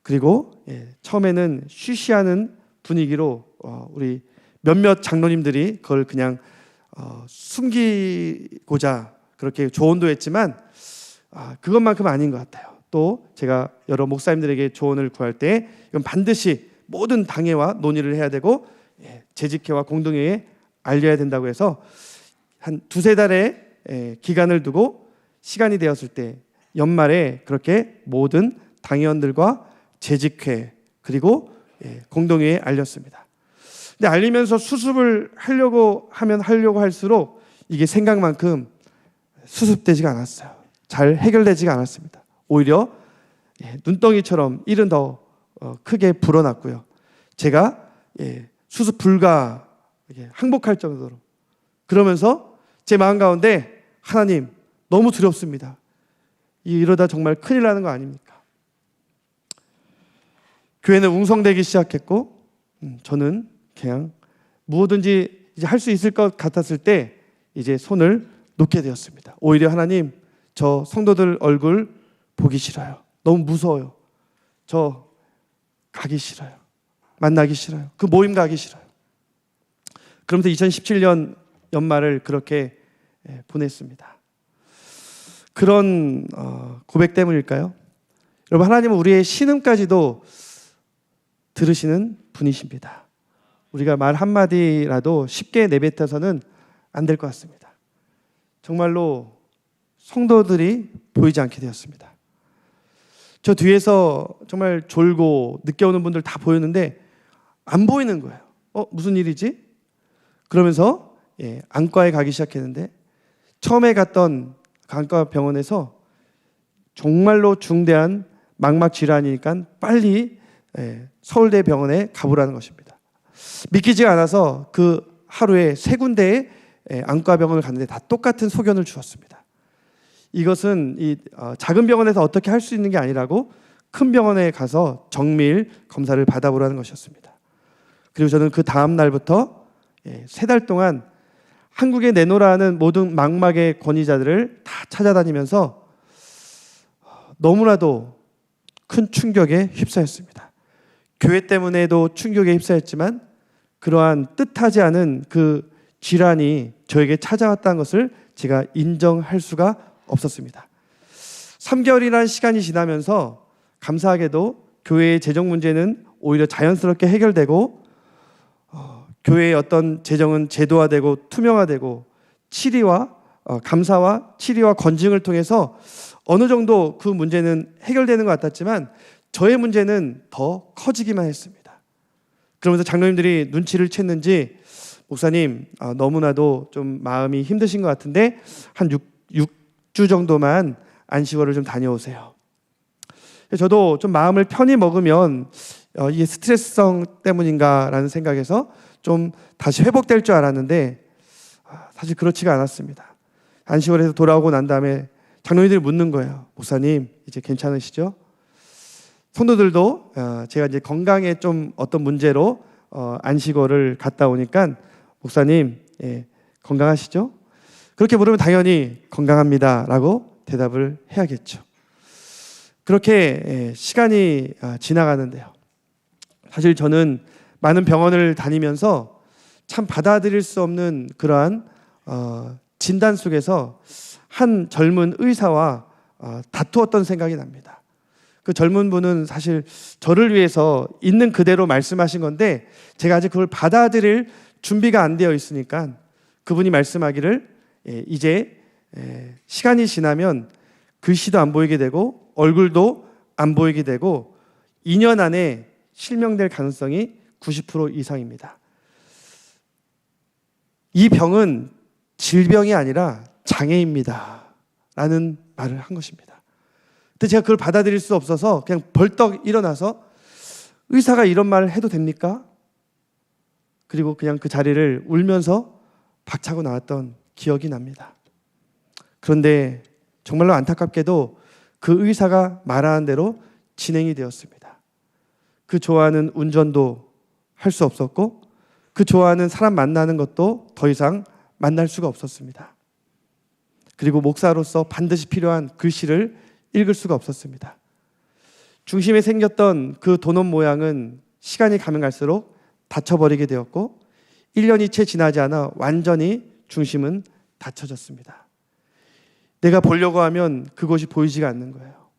그리고 처음에는 쉬쉬하는 분위기로 우리 몇몇 장로님들이 그걸 그냥 숨기고자 그렇게 조언도 했지만 그것만큼 아닌 것 같아요. 또 제가 여러 목사님들에게 조언을 구할 때 이건 반드시 모든 당회와 논의를 해야 되고 재직회와 공동회에 알려야 된다고 해서 한 두세 달의 기간을 두고 시간이 되었을 때 연말에 그렇게 모든 당회원들과 재직회 그리고 공동회에 알렸습니다. 근데 알리면서 수습을 하려고 할수록 이게 생각만큼 수습되지가 않았어요. 잘 해결되지가 않았습니다. 오히려 눈덩이처럼 일은 더 크게 불어났고요. 제가 수습 불가 항복할 정도로 그러면서 제 마음 가운데 하나님 너무 두렵습니다. 이러다 정말 큰일 나는 거 아닙니까? 교회는 웅성대기 시작했고 저는 그냥 무엇든지 이제 할 수 있을 것 같았을 때 이제 손을 놓게 되었습니다. 오히려 하나님 저 성도들 얼굴 보기 싫어요. 너무 무서워요. 저 가기 싫어요. 만나기 싫어요. 그 모임 가기 싫어요. 그러면서 2017년 연말을 그렇게 보냈습니다. 그런 고백 때문일까요? 여러분 하나님은 우리의 신음까지도 들으시는 분이십니다. 우리가 말 한마디라도 쉽게 내뱉어서는 안 될 것 같습니다. 정말로 성도들이 보이지 않게 되었습니다. 저 뒤에서 정말 졸고 늦게 오는 분들 다 보였는데 안 보이는 거예요. 무슨 일이지? 그러면서 안과에 가기 시작했는데 처음에 갔던 안과 병원에서 정말로 중대한 망막 질환이니까 빨리 서울대 병원에 가보라는 것입니다. 믿기지가 않아서 그 하루에 3군데의 안과 병원을 갔는데 다 똑같은 소견을 주었습니다. 이것은 이 작은 병원에서 어떻게 할 수 있는 게 아니라고 큰 병원에 가서 정밀 검사를 받아보라는 것이었습니다. 그리고 저는 그 다음 날부터 3달 동안 한국에 내놓으라는 모든 망막의 권위자들을 다 찾아다니면서 너무나도 큰 충격에 휩싸였습니다. 교회 때문에도 충격에 휩싸였지만 그러한 뜻하지 않은 그 질환이 저에게 찾아왔다는 것을 제가 인정할 수가 없었습니다. 3개월이라는 시간이 지나면서 감사하게도 교회의 재정 문제는 오히려 자연스럽게 해결되고 교회의 어떤 재정은 제도화되고 투명화되고 감사와 치리와 건증을 통해서 어느 정도 그 문제는 해결되는 것 같았지만 저의 문제는 더 커지기만 했습니다. 그러면서 장로님들이 눈치를 챘는지 목사님 너무나도 좀 마음이 힘드신 것 같은데 한 6주 정도만 안식월을 좀 다녀오세요. 저도 좀 마음을 편히 먹으면 이게 스트레스성 때문인가라는 생각에서 좀 다시 회복될 줄 알았는데 사실 그렇지가 않았습니다. 안식월에서 돌아오고 난 다음에 장로님들이 묻는 거예요. 목사님 이제 괜찮으시죠? 성도들도 제가 이제 건강에 좀 어떤 문제로 안식월을 갔다 오니까 목사님 건강하시죠? 그렇게 물으면 당연히 건강합니다라고 대답을 해야겠죠. 그렇게 시간이 지나가는데요. 사실 저는 많은 병원을 다니면서 참 받아들일 수 없는 그러한 진단 속에서 한 젊은 의사와 다투었던 생각이 납니다. 그 젊은 분은 사실 저를 위해서 있는 그대로 말씀하신 건데 제가 아직 그걸 받아들일 준비가 안 되어 있으니까 그분이 말씀하기를 이제 시간이 지나면 글씨도 안 보이게 되고 얼굴도 안 보이게 되고 2년 안에 실명될 가능성이 90% 이상입니다. 이 병은 질병이 아니라 장애입니다 라는 말을 한 것입니다. 근데 제가 그걸 받아들일 수 없어서 그냥 벌떡 일어나서 의사가 이런 말을 해도 됩니까? 그리고 그냥 그 자리를 울면서 박차고 나왔던 기억이 납니다. 그런데 정말로 안타깝게도 그 의사가 말하는 대로 진행이 되었습니다. 그 좋아하는 운전도 할 수 없었고 그 좋아하는 사람 만나는 것도 더 이상 만날 수가 없었습니다. 그리고 목사로서 반드시 필요한 글씨를 읽을 수가 없었습니다. 중심에 생겼던 그 도넛 모양은 시간이 가면 갈수록 닫혀버리게 되었고 1년이 채 지나지 않아 완전히 중심은 닫혀졌습니다. 내가 보려고 하면 그것이 보이지가 않는 거예요.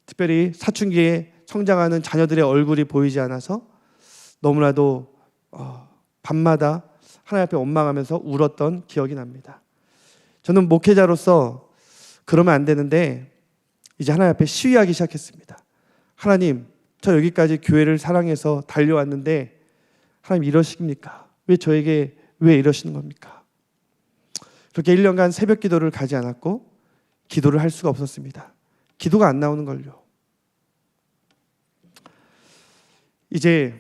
특별히 사춘기에 성장하는 자녀들의 얼굴이 보이지 않아서 너무나도 밤마다 하나님 앞에 원망하면서 울었던 기억이 납니다. 저는 목회자로서 그러면 안 되는데 이제 하나님 앞에 시위하기 시작했습니다. 하나님, 저 여기까지 교회를 사랑해서 달려왔는데 하나님 이러십니까? 왜 저에게 왜 이러시는 겁니까? 그렇게 1년간 새벽 기도를 가지 않았고 기도를 할 수가 없었습니다. 기도가 안 나오는 걸요. 이제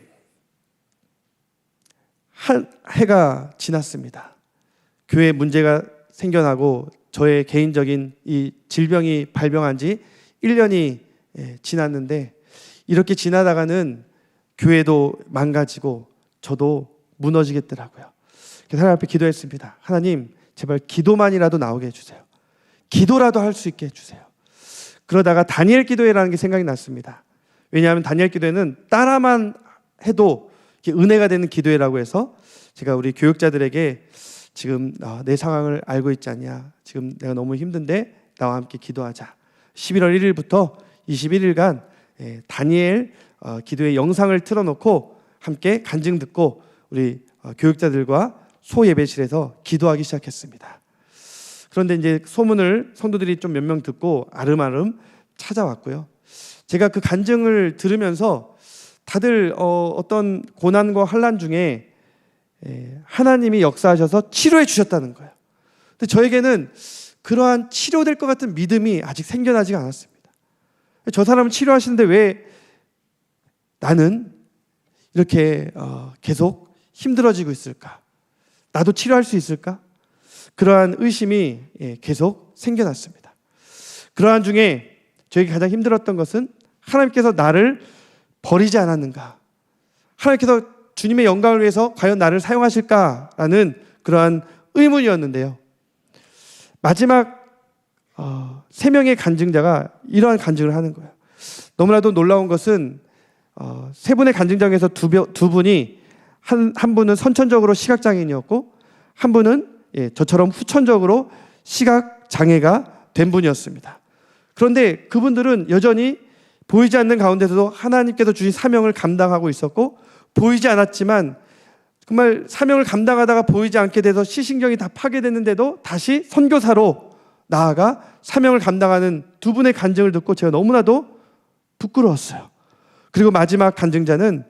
한 해가 지났습니다. 교회에 문제가 생겨나고 저의 개인적인 이 질병이 발병한 지 1년이 지났는데 이렇게 지나다가는 교회도 망가지고 저도 무너지겠더라고요. 그래서 하나님 앞에 기도했습니다. 하나님, 제발 기도만이라도 나오게 해주세요. 기도라도 할 수 있게 해주세요. 그러다가 다니엘 기도회라는 게 생각이 났습니다. 왜냐하면 다니엘 기도회는 따라만 해도 은혜가 되는 기도회라고 해서 제가 우리 교육자들에게 지금 내 상황을 알고 있지 않냐, 지금 내가 너무 힘든데 나와 함께 기도하자. 11월 1일부터 21일간 다니엘 기도회 영상을 틀어놓고 함께 간증 듣고 우리 교육자들과 소예배실에서 기도하기 시작했습니다. 그런데 이제 소문을 성도들이 좀 몇 명 듣고 아름아름 찾아왔고요. 제가 그 간증을 들으면서 다들 어떤 고난과 환난 중에 하나님이 역사하셔서 치료해 주셨다는 거예요. 근데 저에게는 그러한 치료될 것 같은 믿음이 아직 생겨나지가 않았습니다. 저 사람은 치료하시는데 왜 나는 이렇게 계속 힘들어지고 있을까? 나도 치료할 수 있을까? 그러한 의심이 계속 생겨났습니다. 그러한 중에 저에게 가장 힘들었던 것은 하나님께서 나를 버리지 않았는가? 하나님께서 주님의 영광을 위해서 과연 나를 사용하실까라는 그러한 의문이었는데요. 마지막 3명의 간증자가 이러한 간증을 하는 거예요. 너무나도 놀라운 것은 3분의 간증자 중에서 두 분이 한 분은 선천적으로 시각장애인이었고 한 분은 저처럼 후천적으로 시각장애가 된 분이었습니다. 그런데 그분들은 여전히 보이지 않는 가운데서도 하나님께서 주신 사명을 감당하고 있었고 보이지 않았지만 정말 사명을 감당하다가 보이지 않게 돼서 시신경이 다 파괴됐는데도 다시 선교사로 나아가 사명을 감당하는 두 분의 간증을 듣고 제가 너무나도 부끄러웠어요. 그리고 마지막 간증자는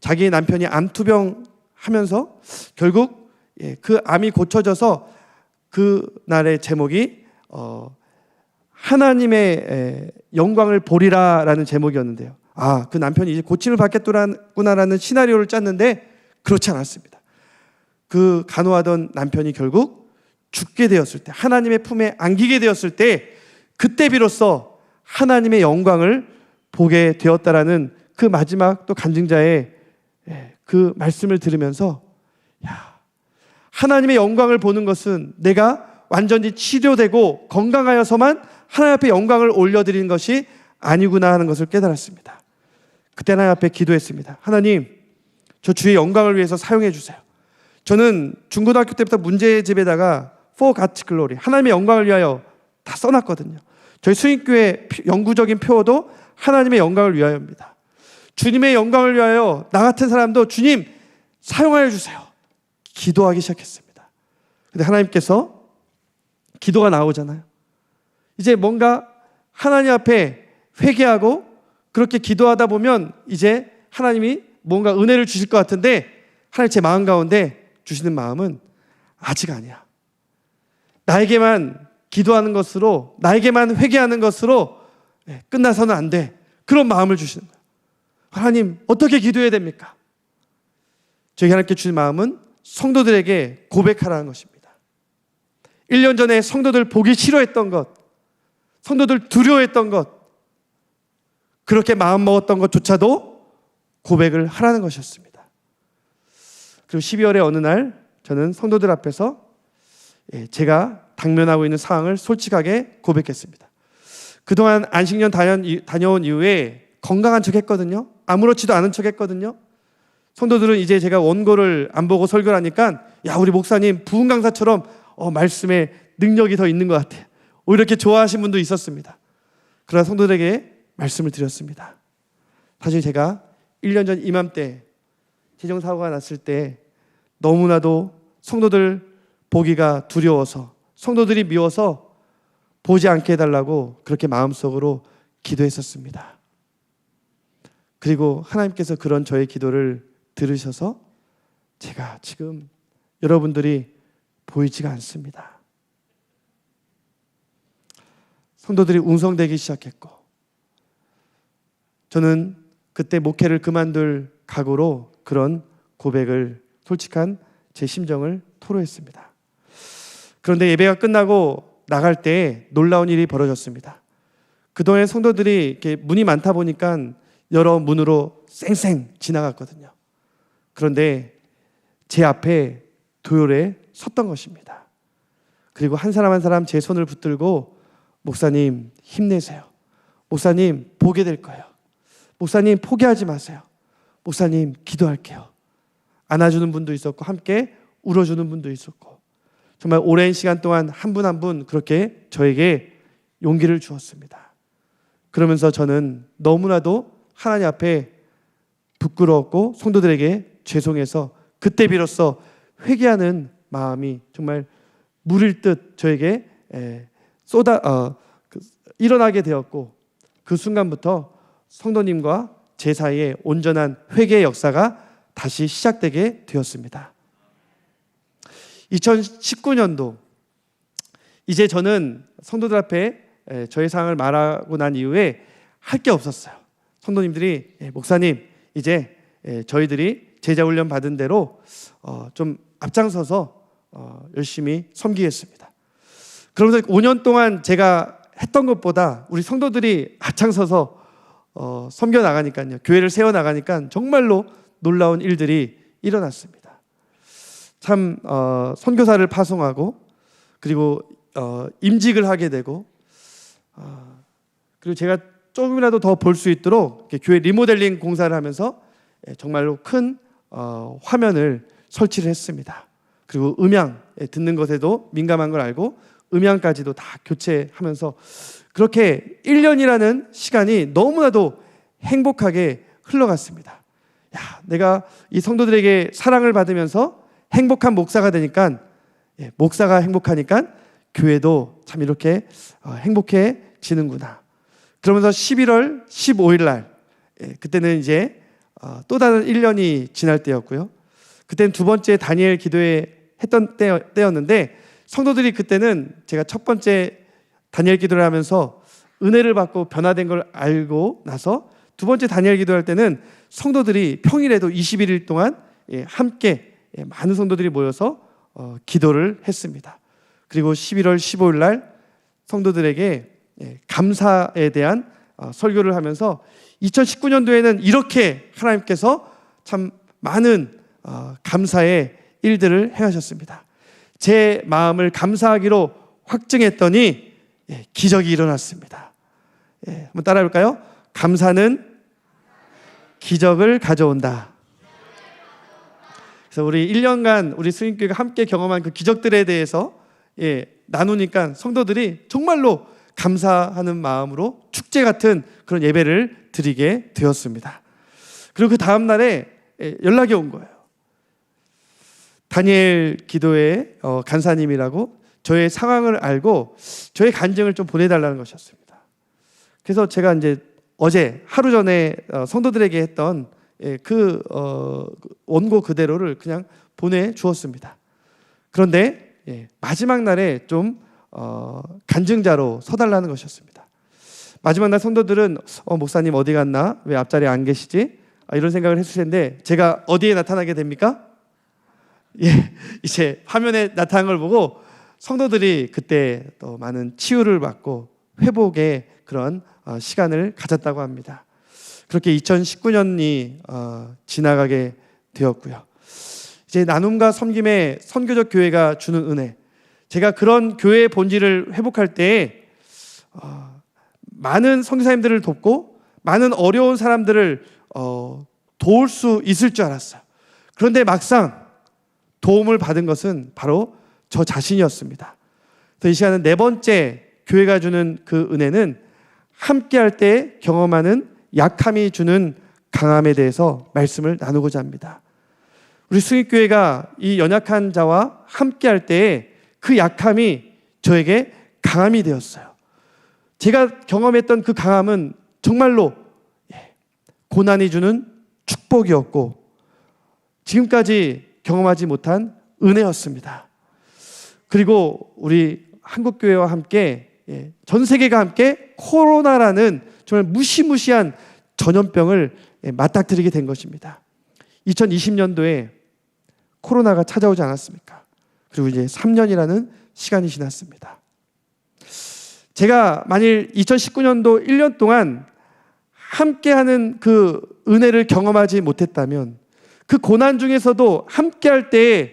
자기 남편이 암투병 하면서 결국 그 암이 고쳐져서 그 날의 제목이 하나님의 영광을 보리라라는 제목이었는데요. 그 남편이 이제 고침을 받겠구나라는 시나리오를 짰는데 그렇지 않았습니다. 그 간호하던 남편이 결국 죽게 되었을 때, 하나님의 품에 안기게 되었을 때, 그때 비로소 하나님의 영광을 보게 되었다라는 그 마지막 또 간증자의 그 말씀을 들으면서 하나님의 영광을 보는 것은 내가 완전히 치료되고 건강하여서만 하나님 앞에 영광을 올려드리는 것이 아니구나 하는 것을 깨달았습니다. 그때 하나님 앞에 기도했습니다. 하나님, 저 주의 영광을 위해서 사용해 주세요. 저는 중고등학교 때부터 문제집에다가 For God's Glory, 하나님의 영광을 위하여 다 써놨거든요. 저희 수인교회 영구적인 표어도 하나님의 영광을 위하여입니다. 주님의 영광을 위하여 나 같은 사람도 주님 사용하여 주세요. 기도하기 시작했습니다. 근데 하나님께서 기도가 나오잖아요. 이제 뭔가 하나님 앞에 회개하고 그렇게 기도하다 보면 이제 하나님이 뭔가 은혜를 주실 것 같은데, 하나님 제 마음 가운데 주시는 마음은 아직 아니야. 나에게만 기도하는 것으로, 나에게만 회개하는 것으로 끝나서는 안 돼. 그런 마음을 주시는 거예요. 하나님, 어떻게 기도해야 됩니까? 저희 하나님께 주신 마음은 성도들에게 고백하라는 것입니다. 1년 전에 성도들 보기 싫어했던 것, 성도들 두려워했던 것, 그렇게 마음먹었던 것조차도 고백을 하라는 것이었습니다. 그리고 12월의 어느 날 저는 성도들 앞에서 제가 당면하고 있는 상황을 솔직하게 고백했습니다. 그동안 안식년 다녀온 이후에 건강한 척 했거든요. 아무렇지도 않은 척 했거든요. 성도들은 이제 제가 원고를 안 보고 설교를 하니까 우리 목사님 부흥 강사처럼 말씀에 능력이 더 있는 것 같아요. 오히려 이렇게 좋아하신 분도 있었습니다. 그러나 성도들에게 말씀을 드렸습니다. 사실 제가 1년 전 이맘때 재정사고가 났을 때 너무나도 성도들 보기가 두려워서, 성도들이 미워서 보지 않게 해달라고 그렇게 마음속으로 기도했었습니다. 그리고 하나님께서 그런 저의 기도를 들으셔서 제가 지금 여러분들이 보이지가 않습니다. 성도들이 웅성대기 시작했고, 저는 그때 목회를 그만둘 각오로 그런 고백을, 솔직한 제 심정을 토로했습니다. 그런데 예배가 끝나고 나갈 때 놀라운 일이 벌어졌습니다. 그동안 성도들이 이렇게 문이 많다 보니까 여러 문으로 쌩쌩 지나갔거든요. 그런데 제 앞에 도열에 섰던 것입니다. 그리고 한 사람 한 사람 제 손을 붙들고 목사님 힘내세요. 목사님 보게 될 거예요. 목사님 포기하지 마세요. 목사님 기도할게요. 안아주는 분도 있었고 함께 울어주는 분도 있었고, 정말 오랜 시간 동안 한 분 한 분 그렇게 저에게 용기를 주었습니다. 그러면서 저는 너무나도 하나님 앞에 부끄러웠고 성도들에게 죄송해서 그때 비로소 회개하는 마음이 정말 물일 듯 저에게 일어나게 되었고, 그 순간부터 성도님과 제 사이에 온전한 회개의 역사가 다시 시작되게 되었습니다. 2019년도 이제 저는 성도들 앞에 저의 상황을 말하고 난 이후에 할 게 없었어요. 성도님들이 목사님 이제 저희들이 제자훈련 받은 대로 좀 앞장서서 열심히 섬기겠습니다. 그러면서 5년 동안 제가 했던 것보다 우리 성도들이 앞장서서 섬겨 나가니까요, 교회를 세워 나가니까 정말로 놀라운 일들이 일어났습니다. 참 선교사를 파송하고, 그리고 임직을 하게 되고, 그리고 제가 조금이라도 더 볼 수 있도록 교회 리모델링 공사를 하면서 정말로 큰 화면을 설치를 했습니다. 그리고 음향, 듣는 것에도 민감한 걸 알고 음향까지도 다 교체하면서 그렇게 1년이라는 시간이 너무나도 행복하게 흘러갔습니다. 내가 이 성도들에게 사랑을 받으면서 행복한 목사가 되니까, 목사가 행복하니까 교회도 참 이렇게 행복해지는구나. 그러면서 11월 15일 날 그때는 이제 또 다른 1년이 지날 때였고요. 그때는 두 번째 다니엘 기도회 했던 때였는데 성도들이 그때는 제가 첫 번째 다니엘 기도를 하면서 은혜를 받고 변화된 걸 알고 나서 두 번째 다니엘 기도할 때는 성도들이 평일에도 21일 동안 함께 많은 성도들이 모여서 기도를 했습니다. 그리고 11월 15일 날 성도들에게 감사에 대한 설교를 하면서 2019년도에는 이렇게 하나님께서 참 많은 감사의 일들을 행하셨습니다. 제 마음을 감사하기로 확증했더니 기적이 일어났습니다. 한번 따라해볼까요? 감사는 기적을 가져온다. 그래서 우리 1년간 우리 수인교회가 함께 경험한 그 기적들에 대해서 나누니까 성도들이 정말로 감사하는 마음으로 축제 같은 그런 예배를 드리게 되었습니다. 그리고 그 다음 날에 연락이 온 거예요. 다니엘 기도회 간사님이라고 저의 상황을 알고 저의 간증을 좀 보내달라는 것이었습니다. 그래서 제가 이제 어제 하루 전에 성도들에게 했던 그 원고 그대로를 그냥 보내주었습니다. 그런데 마지막 날에 좀 간증자로 서달라는 것이었습니다. 마지막 날 성도들은 목사님 어디 갔나? 왜 앞자리에 안 계시지? 이런 생각을 했을 텐데 제가 어디에 나타나게 됩니까? 이제 화면에 나타난 걸 보고 성도들이 그때 또 많은 치유를 받고 회복의 그런 시간을 가졌다고 합니다. 그렇게 2019년이 지나가게 되었고요. 이제 나눔과 섬김의 선교적 교회가 주는 은혜, 제가 그런 교회의 본질을 회복할 때 많은 선교사님들을 돕고 많은 어려운 사람들을 도울 수 있을 줄 알았어요. 그런데 막상 도움을 받은 것은 바로 저 자신이었습니다. 그래서 이 시간은 네 번째 교회가 주는 그 은혜는 함께할 때 경험하는 약함이 주는 강함에 대해서 말씀을 나누고자 합니다. 우리 수익교회가 이 연약한 자와 함께할 때에 그 약함이 저에게 강함이 되었어요. 제가 경험했던 그 강함은 정말로 고난이 주는 축복이었고 지금까지 경험하지 못한 은혜였습니다. 그리고 우리 한국교회와 함께 전 세계가 함께 코로나라는 정말 무시무시한 전염병을 맞닥뜨리게 된 것입니다. 2020년도에 코로나가 찾아오지 않았습니까? 그리고 이제 3년이라는 시간이 지났습니다. 제가 만일 2019년도 1년 동안 함께하는 그 은혜를 경험하지 못했다면 그 고난 중에서도 함께할 때에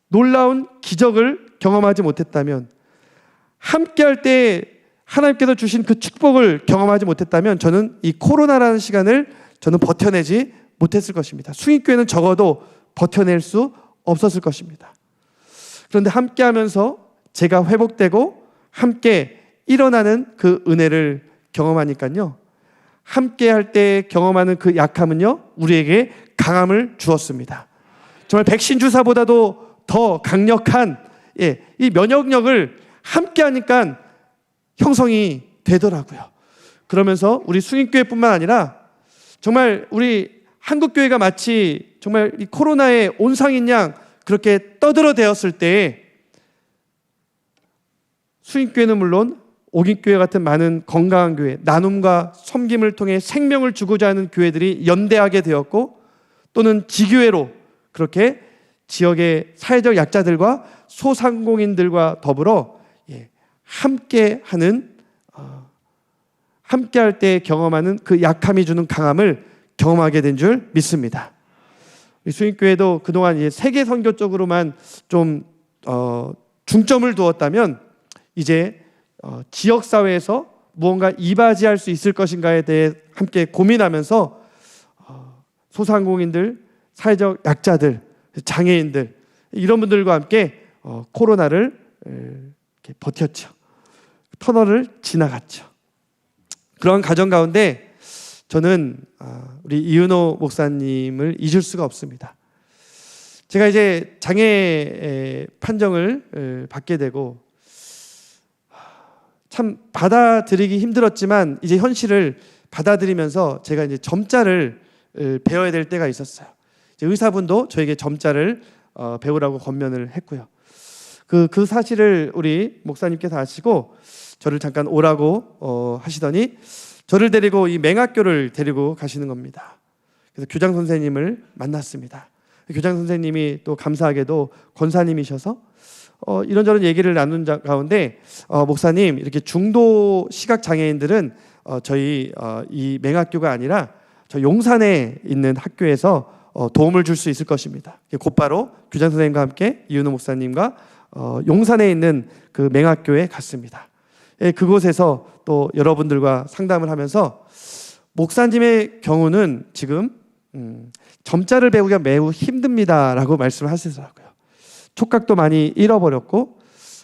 놀라운 기적을 경험하지 못했다면 함께할 때에 하나님께서 주신 그 축복을 경험하지 못했다면 저는 이 코로나라는 시간을 저는 버텨내지 못했을 것입니다. 수익교회는 적어도 버텨낼 수 없었을 것입니다. 그런데 함께하면서 제가 회복되고 함께 일어나는 그 은혜를 경험하니까요. 함께할 때 경험하는 그 약함은요. 우리에게 강함을 주었습니다. 정말 백신 주사보다도 더 강력한 이 면역력을 함께하니까 형성이 되더라고요. 그러면서 우리 수인교회뿐만 아니라 정말 우리 한국교회가 마치 정말 이 코로나의 온상인 양 그렇게 떠들어대었을 때 수인교회는 물론 옥인교회 같은 많은 건강한 교회, 나눔과 섬김을 통해 생명을 주고자 하는 교회들이 연대하게 되었고 또는 지교회로 그렇게 지역의 사회적 약자들과 소상공인들과 더불어 함께하는 함께할 때 경험하는 그 약함이 주는 강함을 경험하게 된 줄 믿습니다. 수인교회도 그동안 이제 세계 선교 쪽으로만 좀 중점을 두었다면 이제 지역 사회에서 무언가 이바지할 수 있을 것인가에 대해 함께 고민하면서 소상공인들, 사회적 약자들, 장애인들 이런 분들과 함께 코로나를 이렇게 버텼죠. 터널을 지나갔죠. 그런 가정 가운데 저는 우리 이은호 목사님을 잊을 수가 없습니다. 제가 이제 장애 판정을 받게 되고 참 받아들이기 힘들었지만 이제 현실을 받아들이면서 제가 이제 점자를 배워야 될 때가 있었어요. 이제 의사분도 저에게 점자를 배우라고 권면을 했고요. 그 사실을 우리 목사님께서 아시고 저를 잠깐 오라고 하시더니 저를 데리고 이 맹학교를 데리고 가시는 겁니다. 그래서 교장 선생님을 만났습니다. 교장 선생님이 또 감사하게도 권사님이셔서 이런저런 얘기를 나눈 가운데 목사님, 이렇게 중도 시각 장애인들은 저희 이 맹학교가 아니라 저 용산에 있는 학교에서 도움을 줄 수 있을 것입니다. 곧바로 교장 선생님과 함께 이은호 목사님과 용산에 있는 그 맹학교에 갔습니다. 그곳에서 또 여러분들과 상담을 하면서 목사님의 경우는 지금 점자를 배우기가 매우 힘듭니다라고 말씀을 하시더라고요. 촉각도 많이 잃어버렸고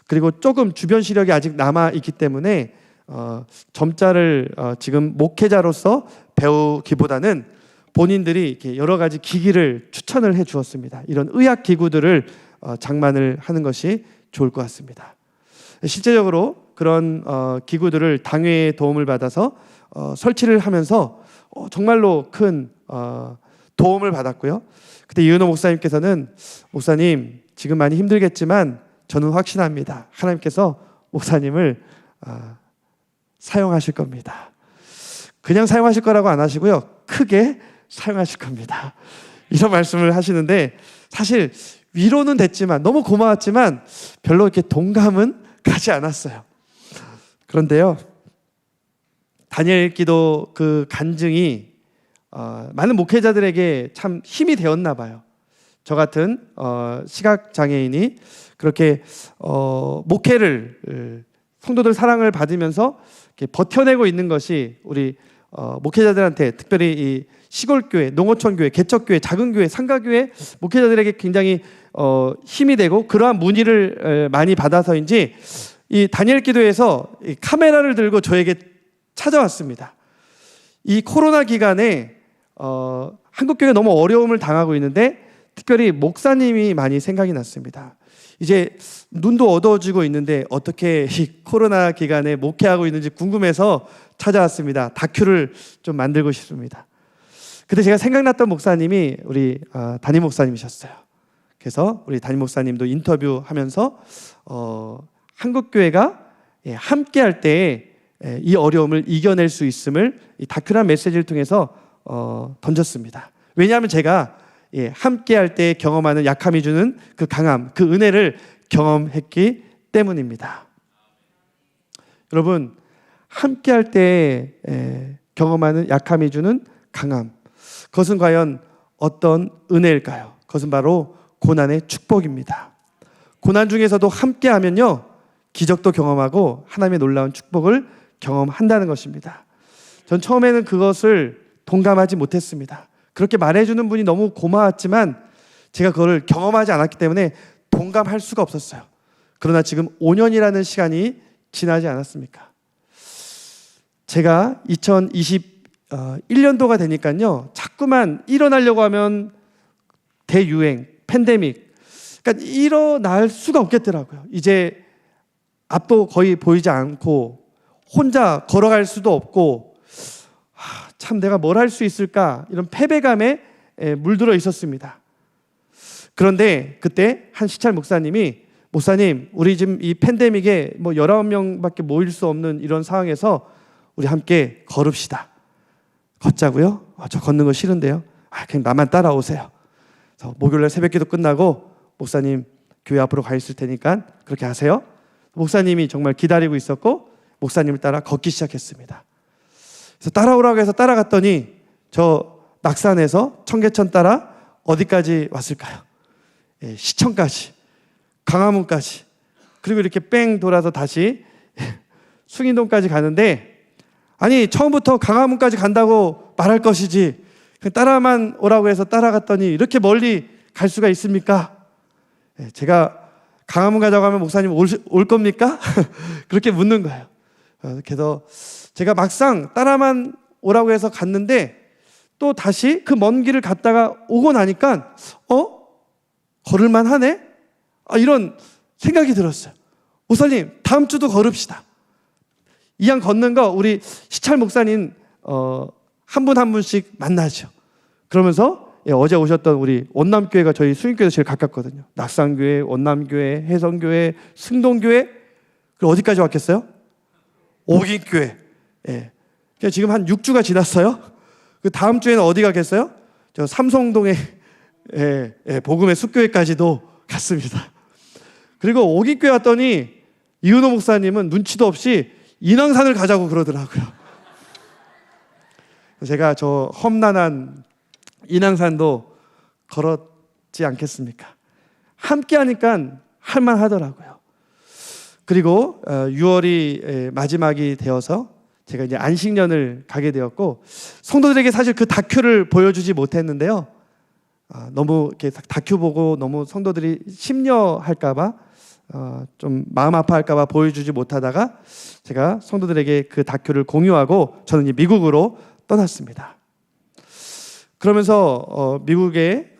그리고 조금 주변 시력이 아직 남아 있기 때문에 점자를 지금 목회자로서 배우기보다는 본인들이 이렇게 여러 가지 기기를 추천을 해 주었습니다. 이런 의학 기구들을 장만을 하는 것이 좋을 것 같습니다. 실제적으로 그런 기구들을 당회의 도움을 받아서 설치를 하면서 정말로 큰 도움을 받았고요. 그때 이은호 목사님께서는 목사님, 지금 많이 힘들겠지만 저는 확신합니다. 하나님께서 목사님을 사용하실 겁니다. 그냥 사용하실 거라고 안 하시고요. 크게 사용하실 겁니다. 이런 말씀을 하시는데 사실 위로는 됐지만 너무 고마웠지만 별로 이렇게 동감은 가지 않았어요. 그런데요, 다니엘 기도 그 간증이 많은 목회자들에게 참 힘이 되었나 봐요. 저 같은 시각장애인이 그렇게 목회를 성도들 사랑을 받으면서 이렇게 버텨내고 있는 것이 우리 목회자들한테, 특별히 이 시골교회, 농어촌교회, 개척교회, 작은 교회, 상가교회 목회자들에게 굉장히 힘이 되고 그러한 문의를 많이 받아서인지 이 다니엘 기도에서 이 카메라를 들고 저에게 찾아왔습니다. 이 코로나 기간에 한국교회가 너무 어려움을 당하고 있는데 특별히 목사님이 많이 생각이 났습니다. 이제 눈도 어두워지고 있는데 어떻게 이 코로나 기간에 목회하고 있는지 궁금해서 찾아왔습니다. 다큐를 좀 만들고 싶습니다. 그때 제가 생각났던 목사님이 우리 담임 목사님이셨어요. 그래서 우리 담임 목사님도 인터뷰하면서 한국교회가 함께할 때에 이 어려움을 이겨낼 수 있음을 이 다큐란 메시지를 통해서 던졌습니다. 왜냐하면 제가 함께할 때 경험하는 약함이 주는 그 강함, 그 은혜를 경험했기 때문입니다. 여러분, 함께할 때 경험하는 약함이 주는 강함, 그것은 과연 어떤 은혜일까요? 그것은 바로 고난의 축복입니다. 고난 중에서도 함께하면요, 기적도 경험하고 하나님의 놀라운 축복을 경험한다는 것입니다. 전 처음에는 그것을 동감하지 못했습니다. 그렇게 말해주는 분이 너무 고마웠지만 제가 그걸 경험하지 않았기 때문에 동감할 수가 없었어요. 그러나 지금 5년이라는 시간이 지나지 않았습니까? 제가 2021년도가 되니까요, 자꾸만 일어나려고 하면 대유행, 팬데믹, 그러니까 일어날 수가 없겠더라고요. 이제 앞도 거의 보이지 않고 혼자 걸어갈 수도 없고 참 내가 뭘 할 수 있을까, 이런 패배감에 물들어 있었습니다. 그런데 그때 한 시찰 목사님이, 목사님, 우리 지금 이 팬데믹에 19명밖에 모일 수 없는 이런 상황에서 우리 함께 걸읍시다. 걷자고요? 저 걷는 거 싫은데요. 그냥 나만 따라오세요. 그래서 목요일날 새벽기도 끝나고 목사님 교회 앞으로 가 있을 테니까 그렇게 하세요. 목사님이 정말 기다리고 있었고 목사님을 따라 걷기 시작했습니다. 그래서 따라오라고 해서 따라갔더니 저 낙산에서 청계천 따라 어디까지 왔을까요? 시청까지, 광화문까지, 그리고 이렇게 뺑 돌아서 다시 숭인동까지 가는데, 아니 처음부터 광화문까지 간다고 말할 것이지 따라만 오라고 해서 따라갔더니 이렇게 멀리 갈 수가 있습니까? 제가 광화문 가자고 하면 목사님 올 겁니까? 그렇게 묻는 거예요. 그래서 제가 막상 따라만 오라고 해서 갔는데 또 다시 그 먼 길을 갔다가 오고 나니까 걸을만 하네? 이런 생각이 들었어요. 목사님, 다음 주도 걸읍시다. 이 양 걷는 거 우리 시찰 목사님 한 분 한 분씩 만나죠. 그러면서 어제 오셨던 우리 원남교회가 저희 수인교회에서 제일 가깝거든요. 낙산교회, 원남교회, 혜성교회, 승동교회, 그리고 어디까지 왔겠어요? 옥인교회. 예. 지금 한 6주가 지났어요. 그 다음 주에는 어디 가겠어요? 저 삼성동에 복음의 숲교회까지도 갔습니다. 그리고 옥인교회 왔더니 이은호 목사님은 눈치도 없이 인왕산을 가자고 그러더라고요. 제가 저 험난한 인왕산도 걸었지 않겠습니까? 함께 하니까 할만하더라고요. 그리고 6월이 마지막이 되어서 제가 이제 안식년을 가게 되었고, 성도들에게 사실 그 다큐를 보여주지 못했는데요. 너무 이렇게 다큐 보고 너무 성도들이 심려할까봐 좀 마음 아파할까봐 보여주지 못하다가 제가 성도들에게 그 다큐를 공유하고 저는 이제 미국으로 떠났습니다. 그러면서 미국의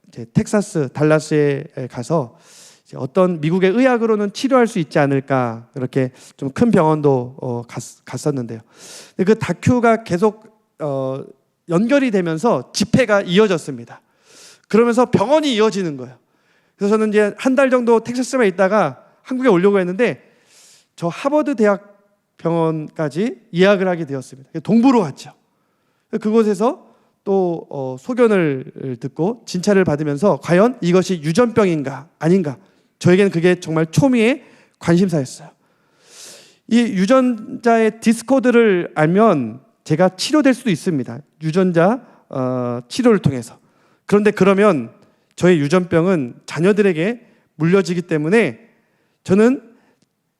이제 텍사스 달라스에 가서 어떤 미국의 의학으로는 치료할 수 있지 않을까, 그렇게 좀 큰 병원도 갔었는데요. 그 다큐가 계속 연결이 되면서 집회가 이어졌습니다. 그러면서 병원이 이어지는 거예요. 그래서 저는 이제 한 달 정도 텍사스에 있다가 한국에 오려고 했는데 저 하버드 대학 병원까지 예약을 하게 되었습니다. 동부로 갔죠. 그곳에서 또 소견을 듣고 진찰을 받으면서 과연 이것이 유전병인가 아닌가, 저에게는 그게 정말 초미의 관심사였어요. 이 유전자의 디스코드를 알면 제가 치료될 수도 있습니다. 유전자 치료를 통해서. 그런데 그러면 저의 유전병은 자녀들에게 물려지기 때문에 저는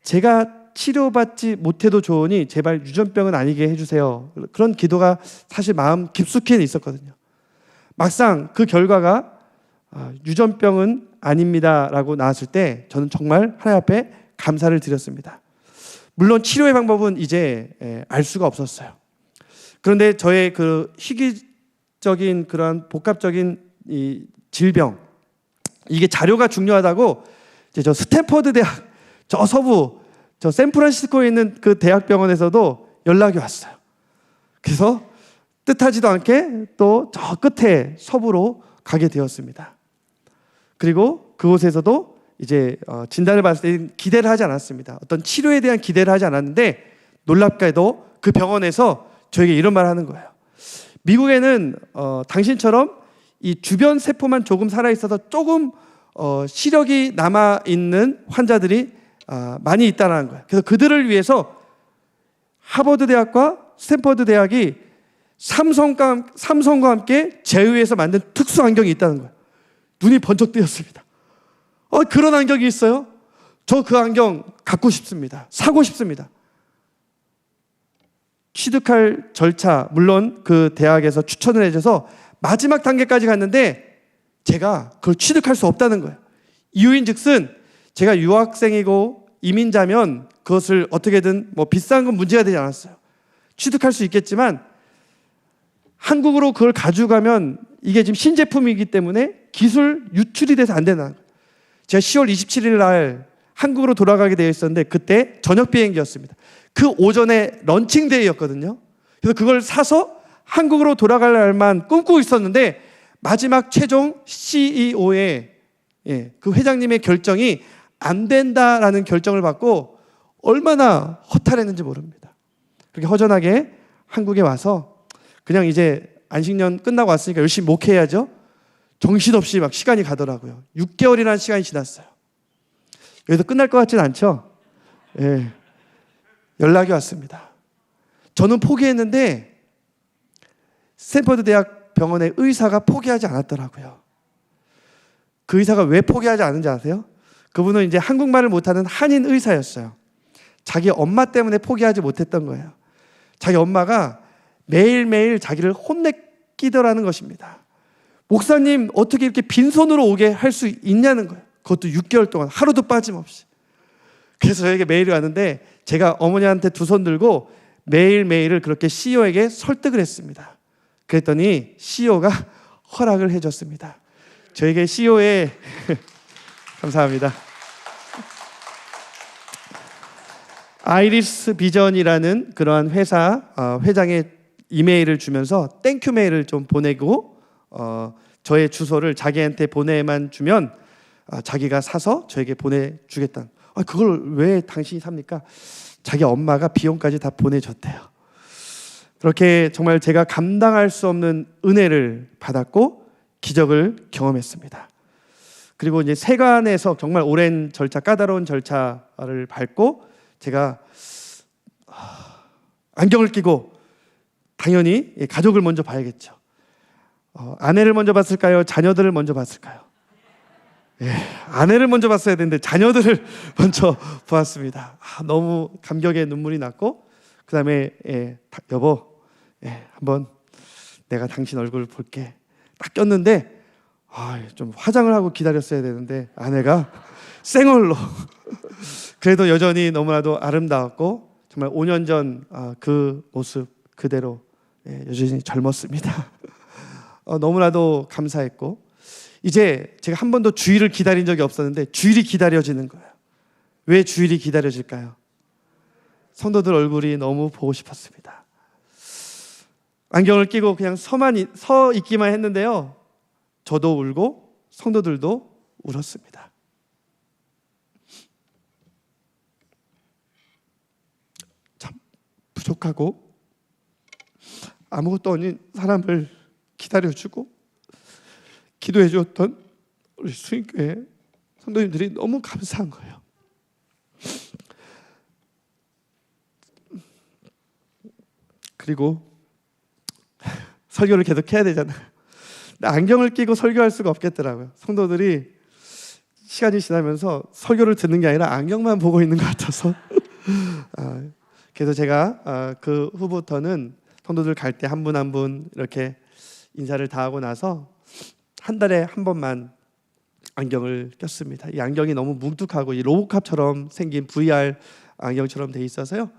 제가 치료받지 못해도 좋으니 제발 유전병은 아니게 해주세요. 그런 기도가 사실 마음 깊숙이는 있었거든요. 막상 그 결과가 유전병은 아닙니다라고 나왔을 때 저는 정말 하나님 앞에 감사를 드렸습니다. 물론 치료의 방법은 이제 알 수가 없었어요. 그런데 저의 그 희귀적인 그런 복합적인 이 질병, 이게 자료가 중요하다고 이제 저 스탠퍼드 대학, 저 서부, 저 샌프란시스코에 있는 그 대학병원에서도 연락이 왔어요. 그래서 뜻하지도 않게 또 저 끝에 서부로 가게 되었습니다. 그리고 그곳에서도 이제 진단을 받을 때 기대를 하지 않았습니다. 어떤 치료에 대한 기대를 하지 않았는데 놀랍게도 그 병원에서 저에게 이런 말을 하는 거예요. 미국에는 당신처럼 이 주변 세포만 조금 살아있어서 조금 시력이 남아있는 환자들이 많이 있다는 거예요. 그래서 그들을 위해서 하버드 대학과 스탠퍼드 대학이 삼성과 함께 제휴해서 만든 특수 안경이 있다는 거예요. 눈이 번쩍 뜨였습니다. 그런 안경이 있어요? 저 그 안경 갖고 싶습니다. 사고 싶습니다. 취득할 절차, 물론 그 대학에서 추천을 해줘서 마지막 단계까지 갔는데 제가 그걸 취득할 수 없다는 거예요. 이유인즉슨 제가 유학생이고 이민자면 그것을 어떻게든 비싼 건 문제가 되지 않았어요. 취득할 수 있겠지만 한국으로 그걸 가져가면 이게 지금 신제품이기 때문에 기술 유출이 돼서 안 되나. 제가 10월 27일 날 한국으로 돌아가게 되어 있었는데 그때 저녁 비행기였습니다. 그 오전에 런칭데이였거든요. 그래서 그걸 사서 한국으로 돌아갈 날만 꿈꾸고 있었는데 마지막 최종 CEO의 그 회장님의 결정이 안 된다라는 결정을 받고 얼마나 허탈했는지 모릅니다. 그렇게 허전하게 한국에 와서 그냥 이제 안식년 끝나고 왔으니까 열심히 목회해야죠. 정신없이 막 시간이 가더라고요. 6개월이라는 시간이 지났어요. 여기서 끝날 것 같진 않죠? 예. 연락이 왔습니다. 저는 포기했는데 스탠퍼드 대학 병원의 의사가 포기하지 않았더라고요. 그 의사가 왜 포기하지 않은지 아세요? 그분은 이제 한국말을 못하는 한인 의사였어요. 자기 엄마 때문에 포기하지 못했던 거예요. 자기 엄마가 매일매일 자기를 혼내키더라는 것입니다. 목사님 어떻게 이렇게 빈손으로 오게 할 수 있냐는 거예요. 그것도 6개월 동안 하루도 빠짐없이. 그래서 저에게 메일이 왔는데 제가 어머니한테 두 손 들고 매일매일을 그렇게 CEO에게 설득을 했습니다. 그랬더니 CEO가 허락을 해줬습니다. 저에게 CEO의 감사합니다. 아이리스 비전이라는 그러한 회사 회장의 이메일을 주면서 땡큐 메일을 좀 보내고 저의 주소를 자기한테 보내만 주면 자기가 사서 저에게 보내주겠다. 그걸 왜 당신이 삽니까? 자기 엄마가 비용까지 다 보내줬대요. 그렇게 정말 제가 감당할 수 없는 은혜를 받았고 기적을 경험했습니다. 그리고 이제 세관에서 정말 오랜 절차, 까다로운 절차를 밟고 제가 안경을 끼고 당연히 가족을 먼저 봐야겠죠. 아내를 먼저 봤을까요? 자녀들을 먼저 봤을까요? 아내를 먼저 봤어야 되는데 자녀들을 먼저 보았습니다. 너무 감격의 눈물이 났고 그 다음에 여보, 한번 내가 당신 얼굴을 볼게. 딱 꼈는데 좀 화장을 하고 기다렸어야 되는데 아내가 생얼로 그래도 여전히 너무나도 아름다웠고 정말 5년 전 그 모습 그대로 여전히 젊었습니다. 너무나도 감사했고 이제 제가 한 번도 주일을 기다린 적이 없었는데 주일이 기다려지는 거예요. 왜 주일이 기다려질까요? 성도들 얼굴이 너무 보고 싶었습니다. 안경을 끼고 그냥 서 있기만 했는데요. 저도 울고 성도들도 울었습니다. 참 부족하고 아무것도 아닌 사람을 기다려주고 기도해 주었던 우리 수인교회 성도님들이 너무 감사한 거예요. 그리고 설교를 계속 해야 되잖아요. 안경을 끼고 설교할 수가 없겠더라고요. 성도들이 시간이 지나면서 설교를 듣는 게 아니라 안경만 보고 있는 것 같아서 그래서 제가 그 후부터는 성도들 갈 때 한 분 한 분 이렇게 인사를 다 하고 나서 한 달에 한 번만 안경을 꼈습니다. 이 안경이 너무 뭉툭하고 이 로보캅처럼 생긴 VR 안경처럼 돼 있어서요.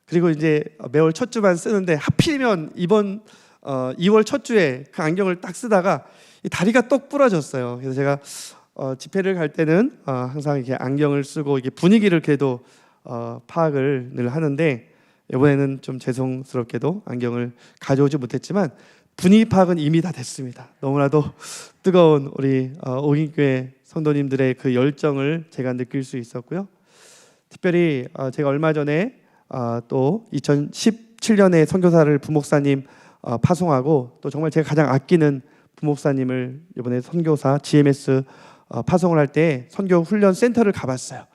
그리고 이제 매월 첫 주만 쓰는데 하필이면 이번 2월 첫 주에 그 안경을 딱 쓰다가 이 다리가 똑 부러졌어요. 그래서 제가 집회를 갈 때는 항상 이렇게 안경을 쓰고 이게 분위기를 그래도 파악을 늘 하는데 이번에는 좀 죄송스럽게도 안경을 가져오지 못했지만 분위기 파악은 이미 다 됐습니다. 너무나도 뜨거운 우리 옥인교회 성도님들의 그 열정을 제가 느낄 수 있었고요. 특별히 제가 얼마 전에 또 2017년에 선교사를 부목사님 파송하고 또 정말 제가 가장 아끼는 부목사님을 이번에 선교사 GMS 파송을 할 때 선교 훈련 센터를 가봤어요.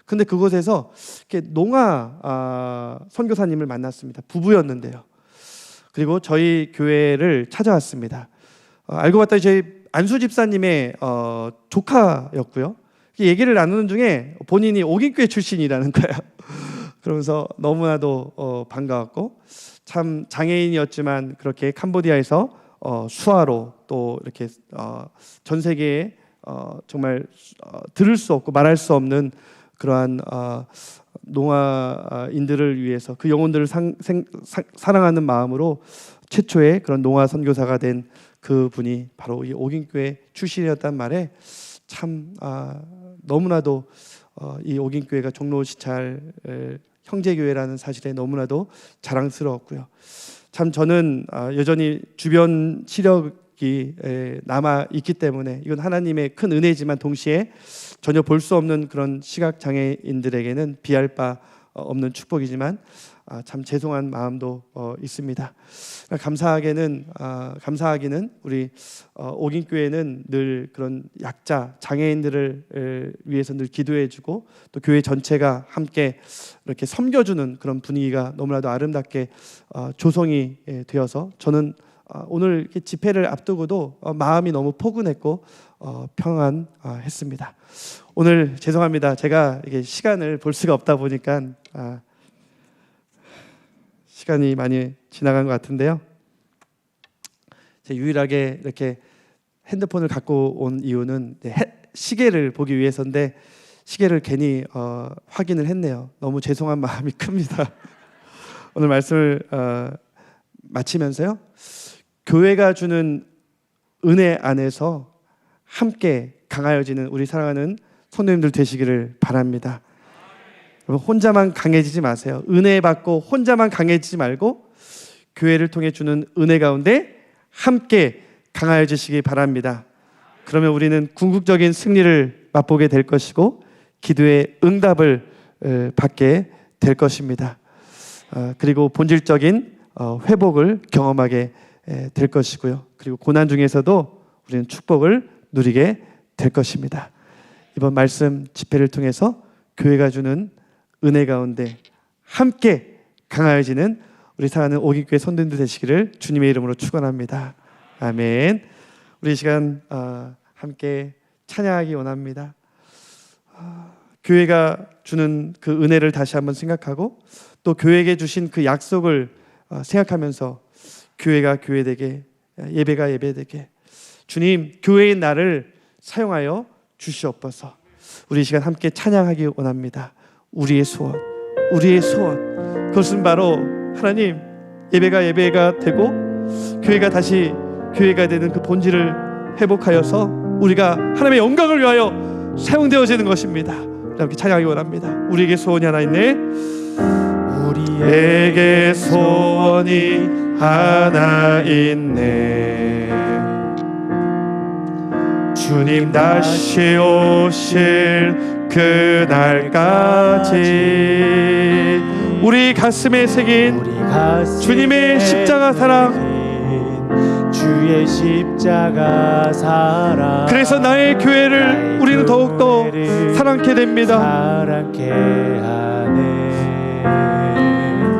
근데 그곳에서 이렇게 농아 선교사님을 만났습니다. 부부였는데요. 그리고 저희 교회를 찾아왔습니다. 알고 봤더니 저희 안수 집사님의 조카였고요. 얘기를 나누는 중에 본인이 옥인교회 출신이라는 거예요. 그러면서 너무나도 반가웠고 참 장애인이었지만 그렇게 캄보디아에서 수화로 또 이렇게 전 세계에 정말 들을 수 없고 말할 수 없는 그러한 농아인들을 위해서 그 영혼들을 사랑하는 마음으로 최초의 그런 농아 선교사가 된 그 분이 바로 이 옥인교회 출신이었단 말에 참 너무나도 이 옥인교회가 종로 시찰 형제교회라는 사실에 너무나도 자랑스러웠고요. 참 저는 여전히 주변 시력이 남아 있기 때문에 이건 하나님의 큰 은혜지만 동시에 전혀 볼 수 없는 그런 시각 장애인들에게는 비할 바 없는 축복이지만 참 죄송한 마음도 있습니다. 감사하기는 우리 옥인교회는 늘 그런 약자 장애인들을 위해서 늘 기도해주고 또 교회 전체가 함께 이렇게 섬겨주는 그런 분위기가 너무나도 아름답게 조성이 되어서 저는 오늘 이렇게 집회를 앞두고도 마음이 너무 포근했고 평안했습니다. 오늘 죄송합니다. 제가 이게 시간을 볼 수가 없다 보니까 시간이 많이 지나간 것 같은데요. 제가 유일하게 이렇게 핸드폰을 갖고 온 이유는 시계를 보기 위해서인데 시계를 괜히 확인을 했네요. 너무 죄송한 마음이 큽니다. 오늘 말씀을 마치면서요. 교회가 주는 은혜 안에서 함께 강하여지는 우리 사랑하는 성도님들 되시기를 바랍니다. 여러분, 혼자만 강해지지 마세요. 은혜 받고 혼자만 강해지지 말고 교회를 통해 주는 은혜 가운데 함께 강해지시기 바랍니다. 그러면 우리는 궁극적인 승리를 맛보게 될 것이고 기도의 응답을 받게 될 것입니다. 그리고 본질적인 회복을 경험하게 될 것이고요. 그리고 고난 중에서도 우리는 축복을 누리게 될 것입니다. 이번 말씀 집회를 통해서 교회가 주는 은혜 가운데 함께 강하여지는 우리 사랑하는 오긴교회 성도님들 되시기를 주님의 이름으로 축원합니다. 아멘. 우리 이 시간 함께 찬양하기 원합니다. 교회가 주는 그 은혜를 다시 한번 생각하고 또 교회에게 주신 그 약속을 생각하면서 교회가 교회되게, 예배가 예배되게, 주님 교회의 나를 사용하여 주시옵소서. 우리 이 시간 함께 찬양하기 원합니다. 우리의 소원, 우리의 소원, 그것은 바로 하나님, 예배가 되고 교회가 다시 교회가 되는 그 본질을 회복하여서 우리가 하나님의 영광을 위하여 사용되어지는 것입니다. 이렇게 찬양하기 원합니다. 우리에게 소원이 하나 있네. 우리에게 소원이 하나 있네. 주님 다시 오실 그날까지 우리 가슴에 새긴 주님의 십자가 사랑, 주의 십자가 사랑. 그래서 나의 교회를 우리는 더욱더 사랑케 됩니다. 사랑케 하네.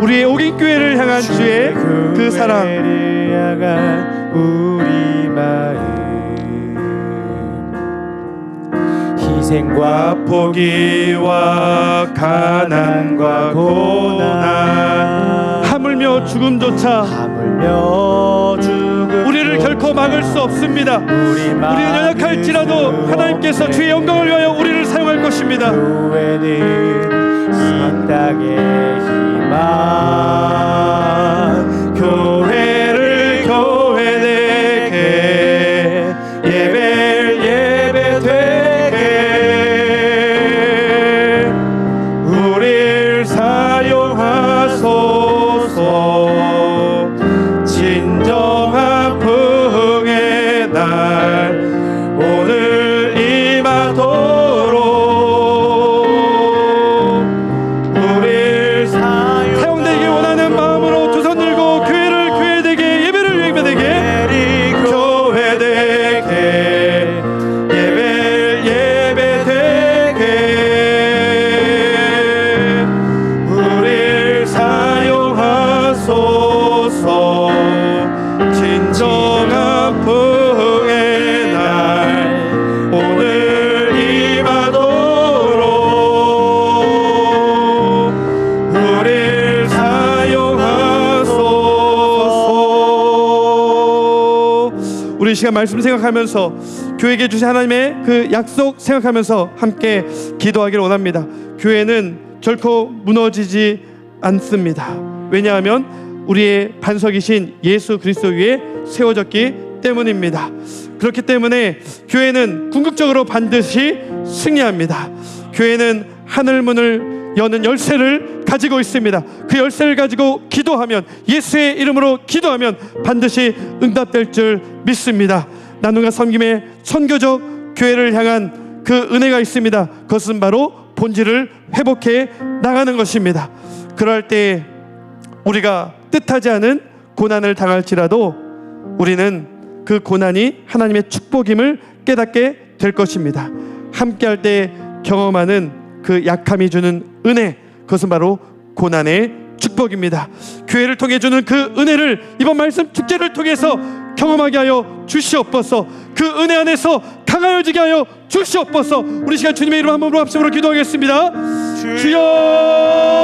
우리의 오긴교회를 향한 주의 그 사랑, 향한 우리 마음, 희생과 포기와 가난과 고난, 하물며 죽음조차 우리를 결코 막을 수 없습니다. 우리는 연약할지라도 하나님께서 주의 영광을 위하여 우리를 사용할 것입니다. 교회는 이 땅의 희망, 교회를 교회되게, 예배를 예배되게 우리를 사용하소서. 진정한 부흥의 날 오늘 임하도록 우리를 사용되기 원하는 마음으로 두 손 들고 교회를 교회되게, 예배를 예배되게, 교회되게, 예배를 예배되게 우리를 사용하소서. 진정한 부흥의 날 오늘 임하도록 우리를 사용하소서. 우리 시간 말씀 생각하면서 교회에게 주신 하나님의 그 약속 생각하면서 함께 기도하기를 원합니다. 교회는 결코 무너지지 않습니다. 왜냐하면 우리의 반석이신 예수 그리스도 위에 세워졌기 때문입니다. 그렇기 때문에 교회는 궁극적으로 반드시 승리합니다. 교회는 하늘문을 여는 열쇠를 가지고 있습니다. 그 열쇠를 가지고 기도하면, 예수의 이름으로 기도하면 반드시 응답될 줄 믿습니다. 나눔과 섬김의 선교적 교회를 향한 그 은혜가 있습니다. 그것은 바로 본질을 회복해 나가는 것입니다. 그럴 때 우리가 뜻하지 않은 고난을 당할지라도 우리는 그 고난이 하나님의 축복임을 깨닫게 될 것입니다. 함께할 때 경험하는 그 약함이 주는 은혜, 그것은 바로 고난의 축복입니다. 교회를 통해 주는 그 은혜를 이번 말씀 축제를 통해서 경험하게 하여 주시옵소서. 그 은혜 안에서 강하여지게 하여 주시옵소서. 우리 시간 주님의 이름 한 번으로 합심으로 기도하겠습니다. 주여